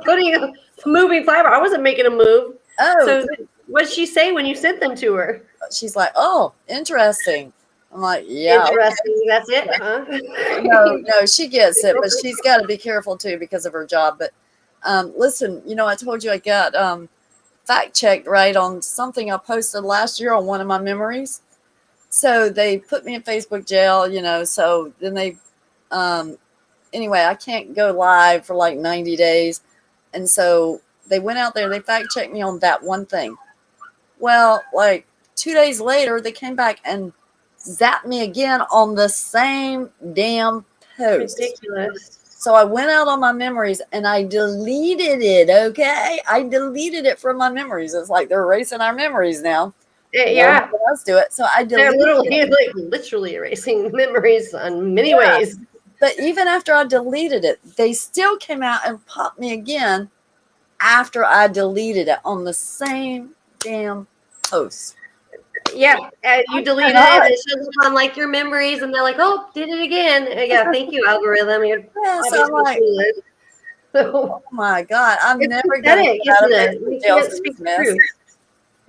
putting a moving fiber. I wasn't making a move. oh. So what did she say when you sent them to her? She's like, oh, interesting. I'm like, yeah. Interesting. Okay. That's it, huh? No, she gets it, but she's got to be careful too because of her job. But listen, I told you I got fact checked right on something I posted last year on one of my memories. So they put me in Facebook jail, so then they, anyway, I can't go live for like 90 days. And so they went out there, they fact checked me on that one thing. Well, like 2 days later, they came back and zapped me again on the same damn post. Ridiculous. So I went out on my memories and I deleted it, okay? I deleted it from my memories. It's like they're erasing our memories now. Yeah. Let's do it. So I deleted They're literally erasing memories in many ways. But even after I deleted it, they still came out and popped me again after I deleted it on the same damn post. Yeah, you deleted it. It shows up on like your memories, and they're like, "Oh, did it again." Yeah, thank you, algorithm. You're so I'm like, oh my God, I'm never going to get out of Facebook jail for this mess.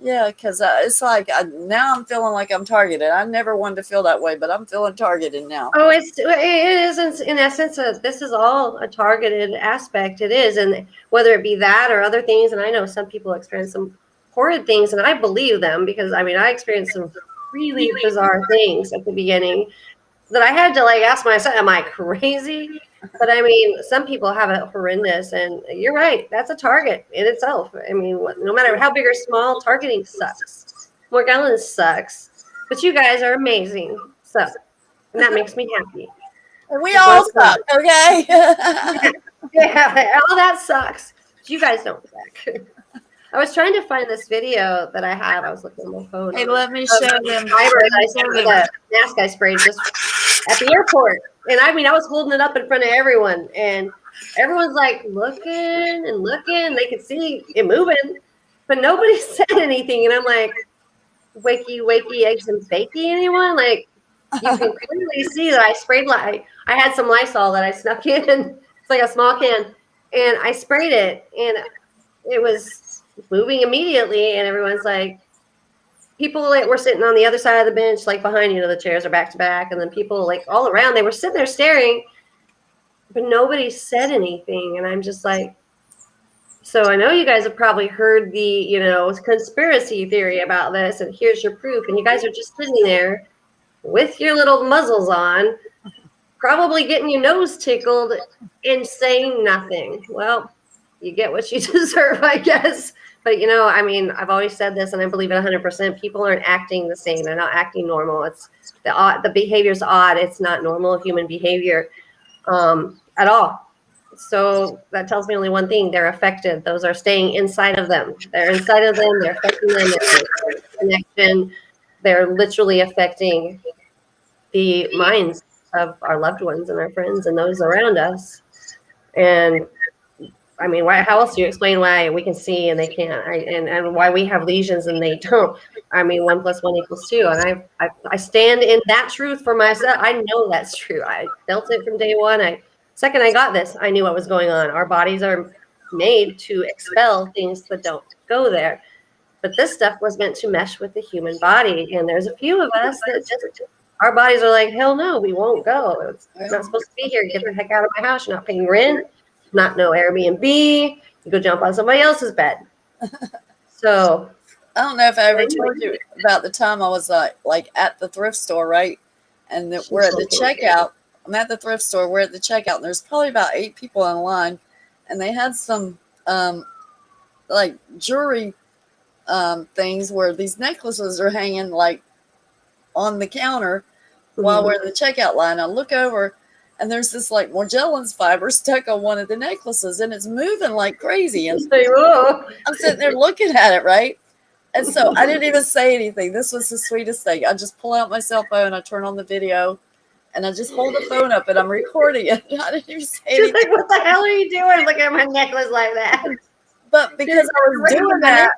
Yeah, because it's like now I'm feeling like I'm targeted. I never wanted to feel that way, but I'm feeling targeted now. Oh, it is in essence. This is all a targeted aspect. It is, and whether it be that or other things. And I know some people experience some horrid things, and I believe them because I experienced some really bizarre things at the beginning that I had to like ask myself, "Am I crazy?" But some people have it horrendous, and you're right. That's a target in itself. No matter how big or small, targeting sucks. Morgellons sucks, but you guys are amazing. So, and that makes me happy. We all suck, okay? Yeah, all that sucks. But you guys don't suck. I was trying to find this video that I have. I was looking on my phone. Hey, let me show them. The mask I sprayed just at the airport. And I was holding it up in front of everyone. And everyone's like looking and looking. They could see it moving. But nobody said anything. And I'm like, wakey, eggs and bakey, anyone? Like, you can clearly see that I sprayed. I had some Lysol that I snuck in. It's like a small can. And I sprayed it. And it was moving immediately. And everyone's like, people that were sitting on the other side of the bench, like behind the chairs are back to back, and then people like all around, they were sitting there staring, but nobody said anything. And I'm just like, so I know you guys have probably heard the, conspiracy theory about this, and here's your proof, and you guys are just sitting there with your little muzzles on, probably getting your nose tickled and saying nothing. Well, you get what you deserve, I guess. But, you know, I mean, I've always said this, and I believe it 100%. People aren't acting the same. They're not acting normal. It's the behavior's odd. It's not normal human behavior at all. So that tells me only one thing: they're affected. Those are staying inside of them. They're inside of them. They're affecting them. They're connection. They're literally affecting the minds of our loved ones and our friends and those around us. And I mean, how else do you explain why we can see and they can't, and why we have lesions and they don't? I mean, 1 + 1 = 2, and I stand in that truth for myself. I know that's true. I felt it from day one. Second I got this, I knew what was going on. Our bodies are made to expel things that don't go there, but this stuff was meant to mesh with the human body, and there's a few of us that just, our bodies are like, hell no, we won't go. It's not supposed to be here. Get the heck out of my house. You're not paying rent. Not no Airbnb. You go jump on somebody else's bed. So I don't know if I ever told you about the time I was like at the thrift store, right? And we're at the checkout. I'm at the thrift store. We're at the checkout, and there's probably about 8 people in line, and they had some like jewelry things where these necklaces are hanging like on the counter while we're in the checkout line. I look over, and there's this like Morgellons fiber stuck on one of the necklaces, and it's moving like crazy. And I'm sitting there looking at it, right? And so I didn't even say anything. This was the sweetest thing. I just pull out my cell phone, I turn on the video, and I just hold the phone up and I'm recording it. I didn't even say anything. She's like, what the hell are you doing? Look at my necklace like that. But because I was doing that,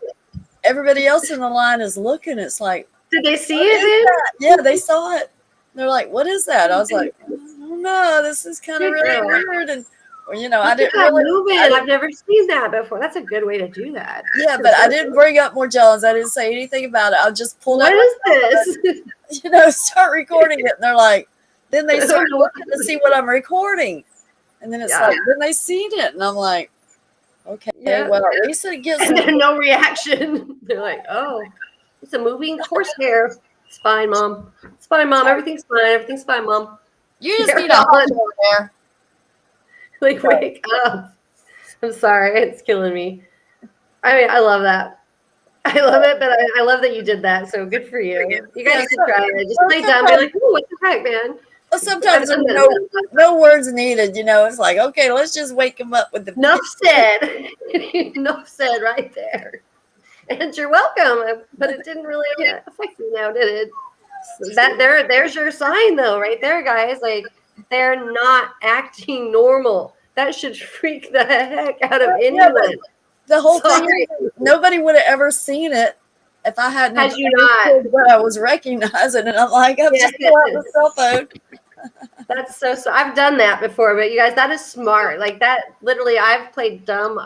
everybody else in the line is looking. It's like, did they see it? Yeah, they saw it. They're like, what is that? I was like, I don't know. This is kind of really weird. And, well, you know, I didn't really. I've never seen that before. That's a good way to do that. Yeah, but I didn't bring up Morgellons. I didn't say anything about it. I just pulled up. What is this? You know, start recording it. And they're like, then they start looking to see what I'm recording. And then it's like, then they seen it. And I'm like, okay, well, at least it gets. And then no reaction. They're like, oh, it's a moving horsehair. It's fine, Mom. It's fine, Mom. Everything's fine. Everything's fine, Mom. You just need a hot over there. Like, wake up. I'm sorry. It's killing me. I mean, I love that. I love it, but I love that you did that. So good for you. You guys should try it. Just play dumb. Be like, ooh, what the heck, man? Well, sometimes there's no words needed. You know, it's like, okay, let's just wake them up with the. Enough said. Enough said right there. And you're welcome. But it didn't really affect you now, did it? There's your sign, though, right there, guys. Like, they're not acting normal. That should freak the heck out of anyone. The whole thing, nobody would have ever seen it if I hadn't. Had you not? But I was recognizing it. I'm like, I'm just pulling out the cell phone. That's so. I've done that before, but you guys, that is smart. Like that, literally, I've played dumb.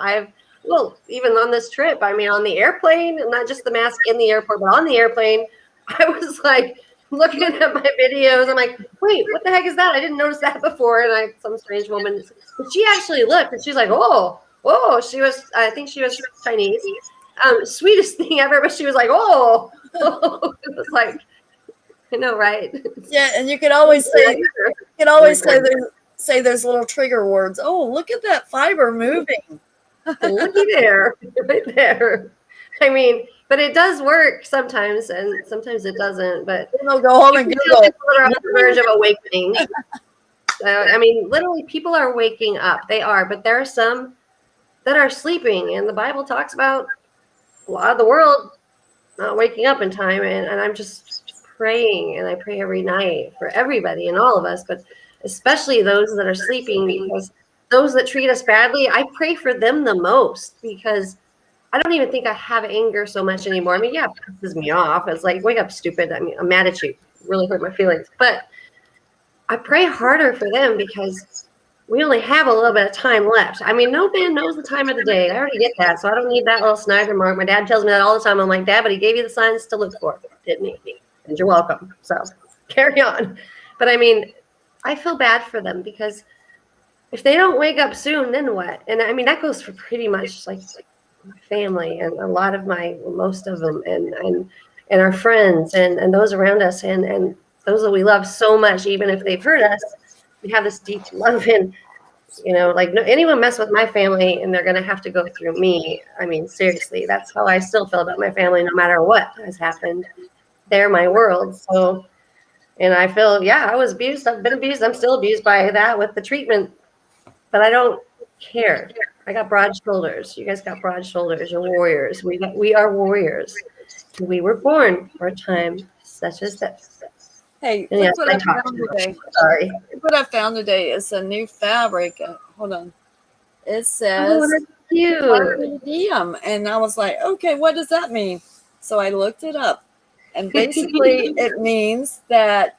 Even on this trip, I mean, on the airplane, and not just the mask in the airport, but on the airplane, I was like looking at my videos. I'm like, wait, what the heck is that? I didn't notice that before. And some strange woman, but she actually looked, and she's like, oh, I think she was Chinese. Sweetest thing ever, but she was like, oh. It was like, I know, right? Yeah, and you can always say those little trigger words. Oh, look at that fiber moving. Looky there, right there. I mean, but it does work sometimes, and sometimes it doesn't. But they'll go home and Google. People are on the verge of awakening. I mean, literally, people are waking up. They are, but there are some that are sleeping, and the Bible talks about a lot of the world not waking up in time. And I'm just praying, and I pray every night for everybody and all of us, but especially those that are sleeping, because those that treat us badly, I pray for them the most, because I don't even think I have anger so much anymore. I mean, yeah, it pisses me off. It's like, wake up, stupid. I mean, I'm mad at you. Really hurt my feelings. But I pray harder for them because we only have a little bit of time left. I mean, no man knows the time of the day. I already get that, so I don't need that little snide remark. My dad tells me that all the time. I'm like, Dad, but he gave you the signs to look for, didn't he? And you're welcome. So carry on. But I mean, I feel bad for them, because if they don't wake up soon, then what? And I mean, that goes for pretty much like my family and a lot of most of them, and our friends and those around us, and those that we love so much, even if they've hurt us, we have this deep love. And like no, anyone mess with my family and they're going to have to go through me. I mean, seriously, that's how I still feel about my family, no matter what has happened. They're my world. So, and I feel, I was abused. I've been abused. I'm still abused by that with the treatment, but I don't care. I got broad shoulders. You guys got broad shoulders. You're warriors. We are warriors. We were born for a time such as this. Hey, And look yes, what I I talked found too much. today. Sorry. Look what I found today. It's a new fabric. Hold on. It Oh, says that's cute. Carpe Diem. And I was like, okay, what does that mean? So I looked it up. And basically, it means that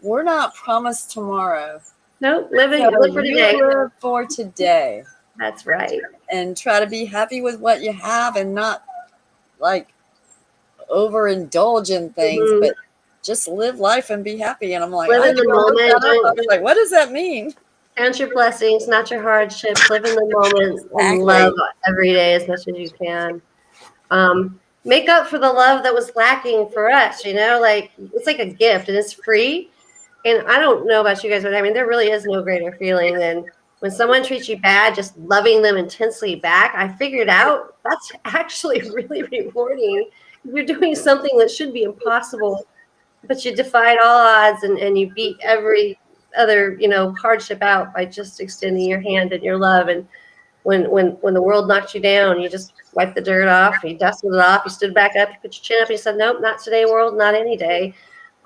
we're not promised tomorrow. Nope, So live for you today. live for today. That's right. And try to be happy with what you have and not like overindulge in things, Mhm. but just live life and be happy. And I'm like, Live I in the looked that moment. up. I Don't was like, what does that mean? count your blessings, not your hardships. Live in the moment and love Exactly. every day as much as you can. Make up for the love that was lacking for us. Like it's like a gift and it's free. And I don't know about you guys, but I mean, there really is no greater feeling than when someone treats you bad, just loving them intensely back. I figured out that's actually really rewarding. You're doing something that should be impossible, but you defied all odds and you beat every other, hardship out by just extending your hand and your love. And when the world knocked you down, you just wiped the dirt off, you dusted it off, you stood back up, you put your chin up, you said, nope, not today, world, not any day.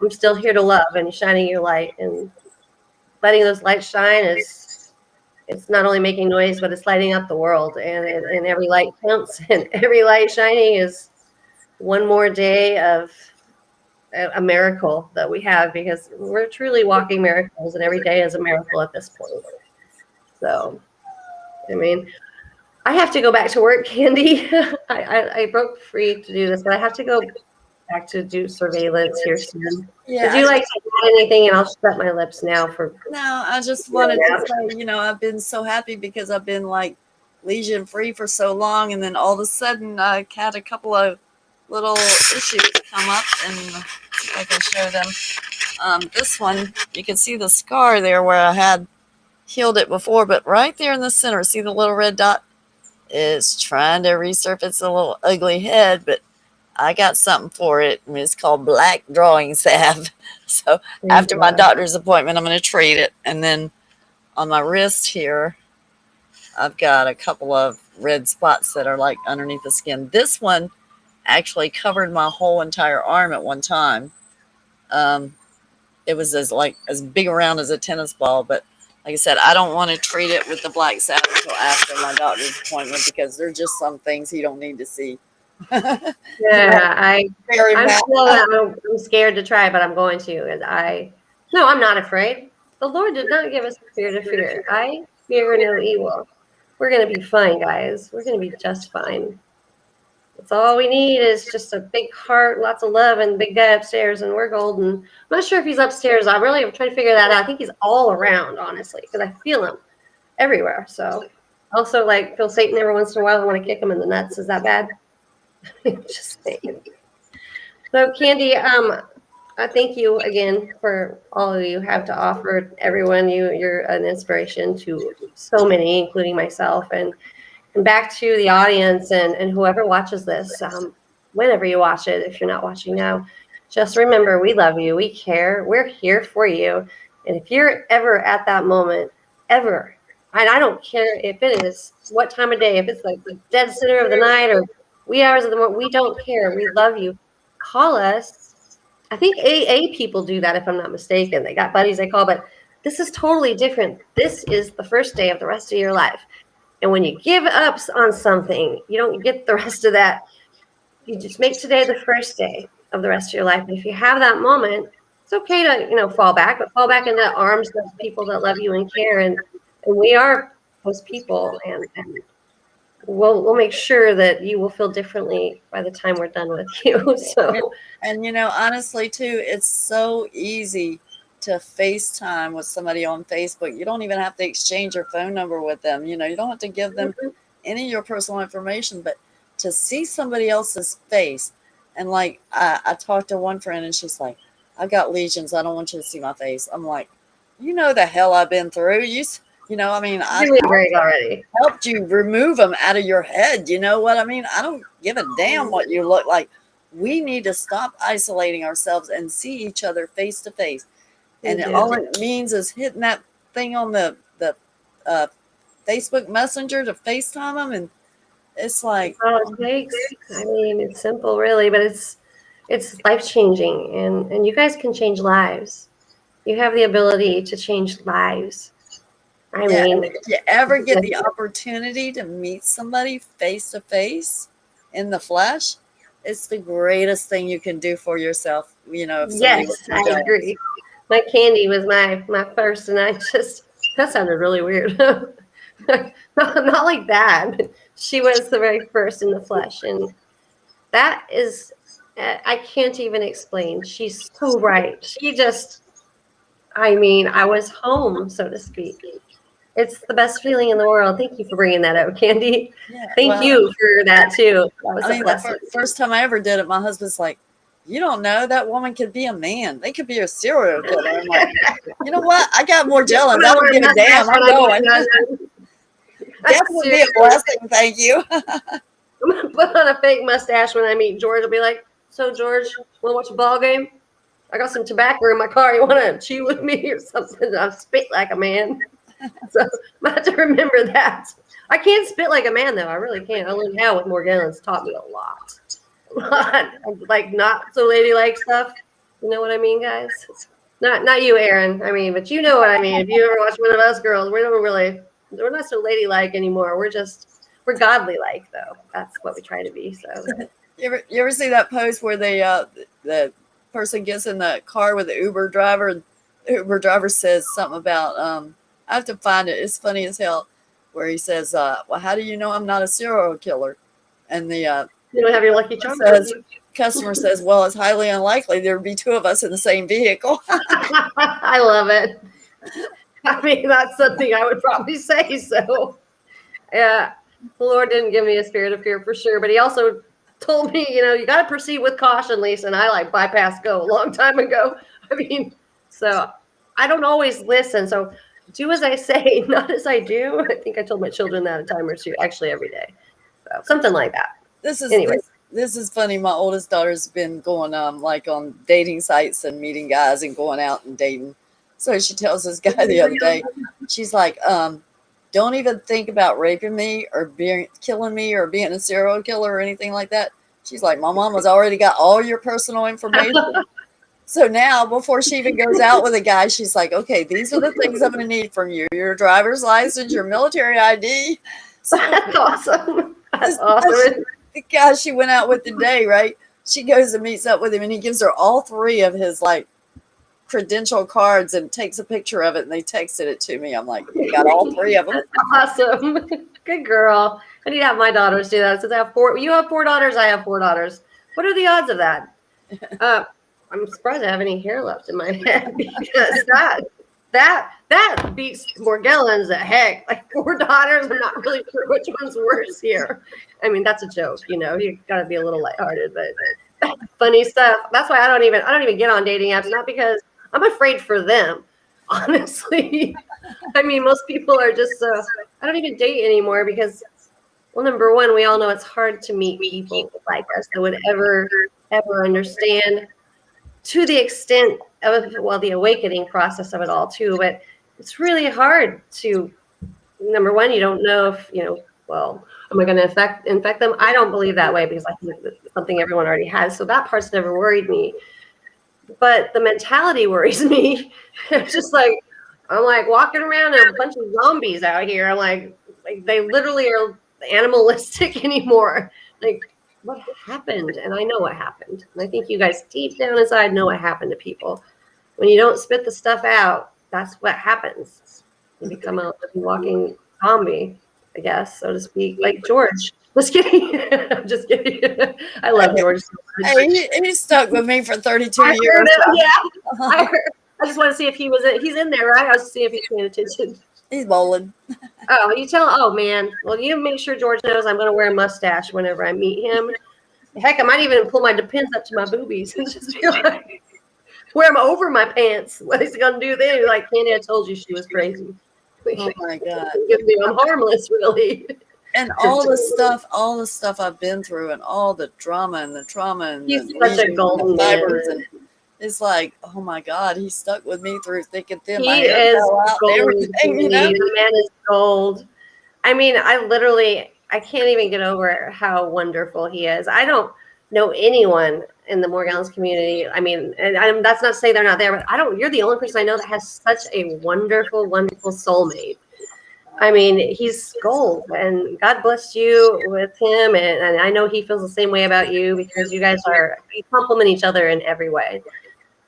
I'm still here to love, and shining your light and letting those lights shine it's not only making noise, but it's lighting up the world, and every light counts, and every light shining is one more day of a miracle that we have, because we're truly walking miracles, and every day is a miracle at this point. So, I mean, I have to go back to work, Candy. I broke free to do this, but I have to go back to do surveillance here soon. Would Yeah. you like to add anything? And I'll shut my lips now for. No, I just wanted to say, I've been so happy because I've been like lesion free for so long. And then all of a sudden I had a couple of little issues come up, and see if I can show them. This one, you can see the scar there where I had healed it before, but right there in the center, see the little red dot is trying to resurface a little ugly head, but I got something for it, and it's called black drawing salve. So after my doctor's appointment, I'm going to treat it. And then on my wrist here, I've got a couple of red spots that are like underneath the skin. This one actually covered my whole entire arm at one time. It was as big around as a tennis ball, but like I said, I don't want to treat it with the black salve until after my doctor's appointment, because there's just some things you don't need to see. Yeah, I'm scared to try, but I'm going to. And no, I'm not afraid. The Lord did not give us a spirit of fear. I fear no evil. We're going to be fine, guys. We're going to be just fine. That's all we need is just a big heart, lots of love, and the big guy upstairs, and we're golden. I'm not sure if he's upstairs. I'm trying to figure that out. I think he's all around, honestly, because I feel him everywhere. So also feel Satan every once in a while. I want to kick him in the nuts. Is that bad? Just saying. So, Candy, I thank you again for all you have to offer everyone. You're an inspiration to so many, including myself. And back to the audience and whoever watches this, whenever you watch it, if you're not watching now, just remember, we love you. We care. We're here for you. And if you're ever at that moment, ever, and I don't care if it is what time of day, if it's like the dead center of the night or wee hours of the morning, we don't care. We love you. Call us. I think AA people do that, if I'm not mistaken. They got buddies they call, but this is totally different. This is the first day of the rest of your life. And when you give up on something, you don't get the rest of that. You just make today the first day of the rest of your life. And if you have that moment, it's okay to, fall back, but fall back into arms of people that love you and care. And we are those people, and we'll make sure that you will feel differently by the time we're done with you. So, and honestly too, it's so easy to FaceTime with somebody on Facebook. You don't even have to exchange your phone number with them. You don't have to give them any of your personal information, but to see somebody else's face. And I talked to one friend, and she's like, I got lesions. I don't want you to see my face. I'm like, you know the hell I've been through. You know, I mean, I Give me a break already. helped you remove them out of your head. You know what I mean? I don't give a damn what you look like. We need to stop isolating ourselves and see each other face to face. And all it means is hitting that thing on the uh, Facebook Messenger to FaceTime them, and it's like, All it takes. I mean, it's simple, really, but it's life changing, and you guys can change lives. You have the ability to change lives. I yeah. mean, If you ever get the opportunity to meet somebody face to face in the flesh, it's the greatest thing you can do for yourself. You know, if somebody yes, I agree. My Candy was my first, and I just that sounded really weird. Not like that. But she was the very first in the flesh, and that is I can't even explain. She's so right. She just, I mean, I was home, so to speak. It's the best feeling in the world. Thank you for bringing that up, Candy. Yeah, Thank you for that too. That was I a mean, blessing. the first time I ever did it, my husband's like, "You don't know that woman could be a man. They could be a serial killer." I'm like, you know what? I got Morgellons. I don't give a damn. I'm going. That would be a blessing. Thank you. I'm gonna put on a fake mustache when I meet George. I'll be like, "So George, want to watch a ball game? I got some tobacco in my car. You want to chew with me or something?" I'll spit like a man. So I have to remember that. I can't spit like a man though. I really can't. I learned how with Morgellons. Taught me a lot. Like not so ladylike stuff. You know what I mean, guys? Not you, Aaron. I mean, but you know what I mean. If you ever watch one of us girls, we're not so ladylike anymore. We're godly like though. That's what we try to be. So You ever see that post where the person gets in the car with the Uber driver, and the Uber driver says something about I have to find it. It's funny as hell, where he says, "Well, how do you know I'm not a serial killer?" And the you don't have your lucky charm. customer says, "Well, it's highly unlikely there would be two of us in the same vehicle." I love it. I mean, that's something I would probably say. So, yeah, the Lord didn't give me a spirit of fear for sure, but He also told me, you got to proceed with caution, Lisa. And I like bypassed go a long time ago. I mean, so I don't always listen. So do as I say, not as I do. I think I told my children that a time or two, actually every day. So something like that. Anyway. This is funny. My oldest daughter's been going like on dating sites and meeting guys and going out and dating. So she tells this guy the other day, she's like, "Don't even think about raping me or killing me or being a serial killer or anything like that." She's like, "My mom has already got all your personal information." So now, before she even goes out with a guy, she's like, "Okay, these are the things I'm going to need from you: your driver's license, your military ID." So that's awesome. That's awesome. The guy she went out with today, right? She goes and meets up with him, and he gives her all three of his like credential cards and takes a picture of it, and they texted it to me. I'm like, "You got all three of them." Awesome. Good girl. I need to have my daughters do that. Since I have four, you have four daughters, I have four daughters. What are the odds of that? I'm surprised I have any hair left in my head because that beats Morgellons a heck. Like four daughters, I'm not really sure which one's worse here. I mean, that's a joke, you gotta be a little lighthearted, but funny stuff. That's why I don't even get on dating apps, not because I'm afraid for them, honestly. I mean, most people are just I don't even date anymore because, well, number one, we all know it's hard to meet people like us that would ever understand to the extent of, well, the awakening process of it all too. But it's really hard to, number one, you don't know if, well, am I going to infect them? I don't believe that way because I think it's something everyone already has. So that part's never worried me. But the mentality worries me. It's just like, I'm like walking around and a bunch of zombies out here. I'm like they literally are animalistic anymore. Like, what happened? And I know what happened. And I think you guys deep down inside know what happened to people. When you don't spit the stuff out, that's what happens. You become a walking zombie, I guess, so to speak. Like George. Just kidding. I'm just kidding. I love George so much. Hey, he stuck with me for 32 years. Yeah. I just want to see if he's in there, right? I was seeing if he's paying attention. He's bowling. Oh man. Well, you make sure George knows I'm going to wear a mustache whenever I meet him. Heck, I might even pull my depends up to my boobies and just be like, wear them over my pants. What is he gonna do then? He's like, Candy, I told you she was crazy. Oh my God. I'm harmless, really. And all the stuff I've been through, and all the drama and the trauma and He's the such a lesions golden and the man. fibers, and it's like, oh my God, he stuck with me through thick and thin. My He hair is fell out and gold. everything, you know? The man is gold. I mean, I can't even get over how wonderful he is. I don't know anyone in the Morgellons community. I mean, and that's not to say they're not there, but you're the only person I know that has such a wonderful, wonderful soulmate. I mean, he's gold, and God bless you with him. And I know he feels the same way about you because you complement each other in every way.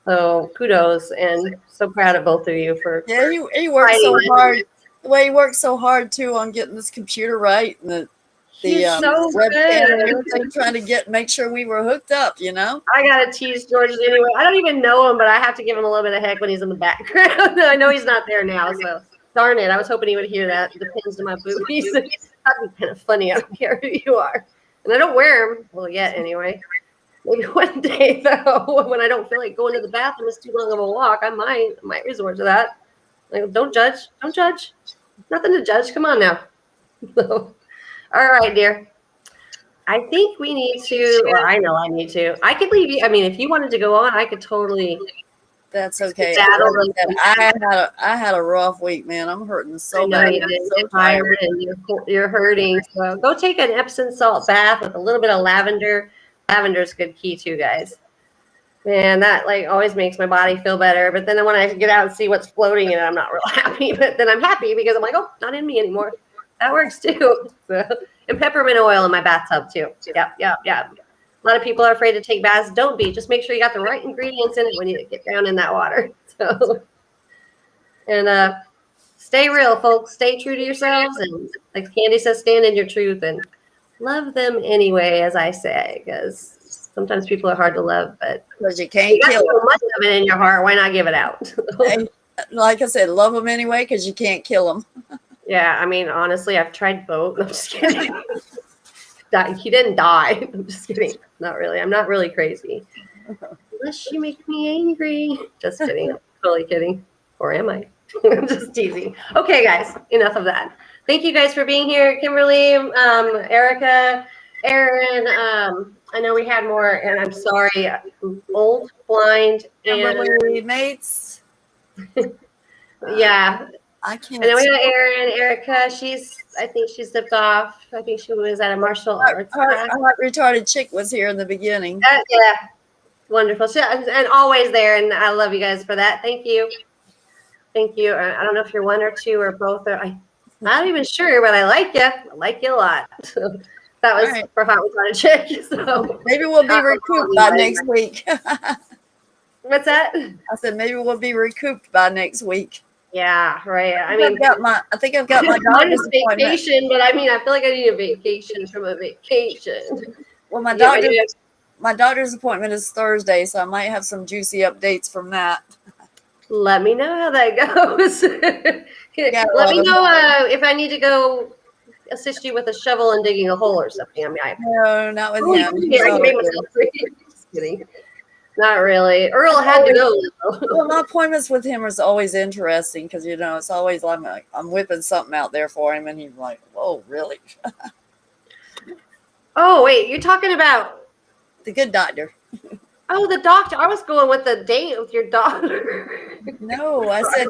So kudos, and so proud of both of you for He worked so fighting it. hard. Well, he worked so hard too on getting this computer right and the He's so webcam and good. everything, trying to make sure we were hooked up, you know? I gotta tease George anyway. I don't even know him, but I have to give him a little bit of heck when he's in the background. I know he's not there now, so darn it. I was hoping he would hear that. The pins to my boobies. That'd be kind of funny. I don't care who you are. And I don't wear them. Well, yet anyway. Maybe one day though, when I don't feel like going to the bathroom, it's too long of a walk. I might resort to that. Like, don't judge. Don't judge. Nothing to judge. Come on now. So, all right, dear. I think we need to, or I know I need to. I could leave you. I mean, if you wanted to go on, I could totally. That's okay. I I had a rough week, man. I'm hurting so know bad. you I'm did. so You're tired and you're hurting. So go take an Epsom salt bath with a little bit of lavender. Lavender's good key too, guys. Man, that like always makes my body feel better. But then when I get out and see what's floating in it, I'm not real happy. But then I'm happy because I'm like, oh, not in me anymore. That works too. So, and peppermint oil in my bathtub too. Yep. A lot of people are afraid to take baths. Don't be. Just make sure you got the right ingredients in it when you get down in that water. So, and stay real, folks. Stay true to yourselves, and like Candy says, stand in your truth and love them anyway, as I say, because sometimes people are hard to love, but because you you can't got kill so them. much of it in your heart. Why not give it out? Hey, like I said, love them anyway because you can't kill them. Yeah, I mean, honestly, I've tried both. I'm just kidding. He didn't die. I'm just kidding. Not really. I'm not really crazy. Unless you make me angry. Just kidding. I'm totally kidding. Or am I? I'm just teasing. Okay, guys, enough of that. Thank you guys for being here. Kimberly, Erica, Aaron. I know we had more, and I'm sorry. I'm old, blind, and Kimberly, mates. yeah. I can't. And then we got Erin, Erica. I think she zipped off. I think she was at a martial arts class. Our retarded chick was here in the beginning. Yeah, wonderful. And always there. And I love you guys for that. Thank you. Thank you. I don't know if you're one or two or both. I'm not even sure, but I like you. I like you a lot. So that was right. for Hot Retarded Chick. So Maybe we'll be recouped by next week. what's that? I said maybe we'll be recouped by next week. Yeah, right. I mean, I think I've got my doctor's appointment. Vacation, but I mean, I feel like I need a vacation from a vacation. Well, my doctor's appointment is Thursday, so I might have some juicy updates from that. Let me know how that goes. Let me know if I need to go assist you with a shovel and digging a hole or something. I mean, no, not with him. Just kidding. Not really. Earl had to go. Well, my appointments with him is always interesting because, you know, it's always like I'm whipping something out there for him, and he's like, whoa, really? Oh, wait, you're talking about the good doctor. Oh, the doctor. I was going with the date with your daughter. No, I said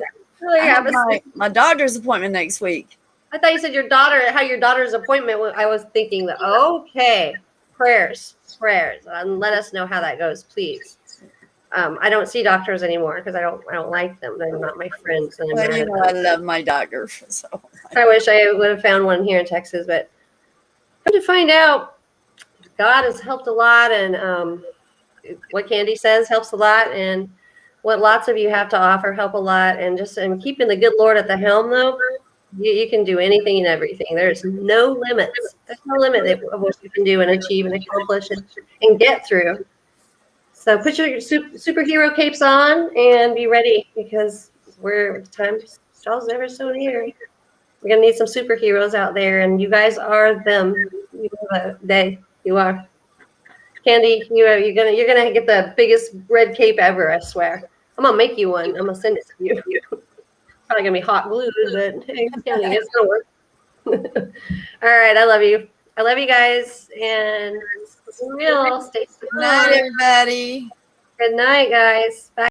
I have my daughter's appointment next week. I thought you said your daughter's appointment. I was thinking that, okay, prayers, and let us know how that goes, please. I don't see doctors anymore because I don't like them. They're not my friends. And well, you know, I love my doctor. So I wish I would have found one here in Texas, but come to find out, God has helped a lot, and what Candy says helps a lot, and what lots of you have to offer help a lot, and keeping the good Lord at the helm, though, you can do anything and everything. There's no limits. There's no limit of what you can do and achieve and accomplish and get through. So put your superhero capes on and be ready, because time's ever so near. We're gonna need some superheroes out there, and you guys are them. You are. Candy, you're gonna get the biggest red cape ever. I swear. I'm gonna make you one. I'm gonna send it to you. Probably gonna be hot glued, but hey, Candy, it's gonna work. All right, I love you. I love you guys, and stay real. Stay Good night, strong. everybody. Good night, guys. Bye.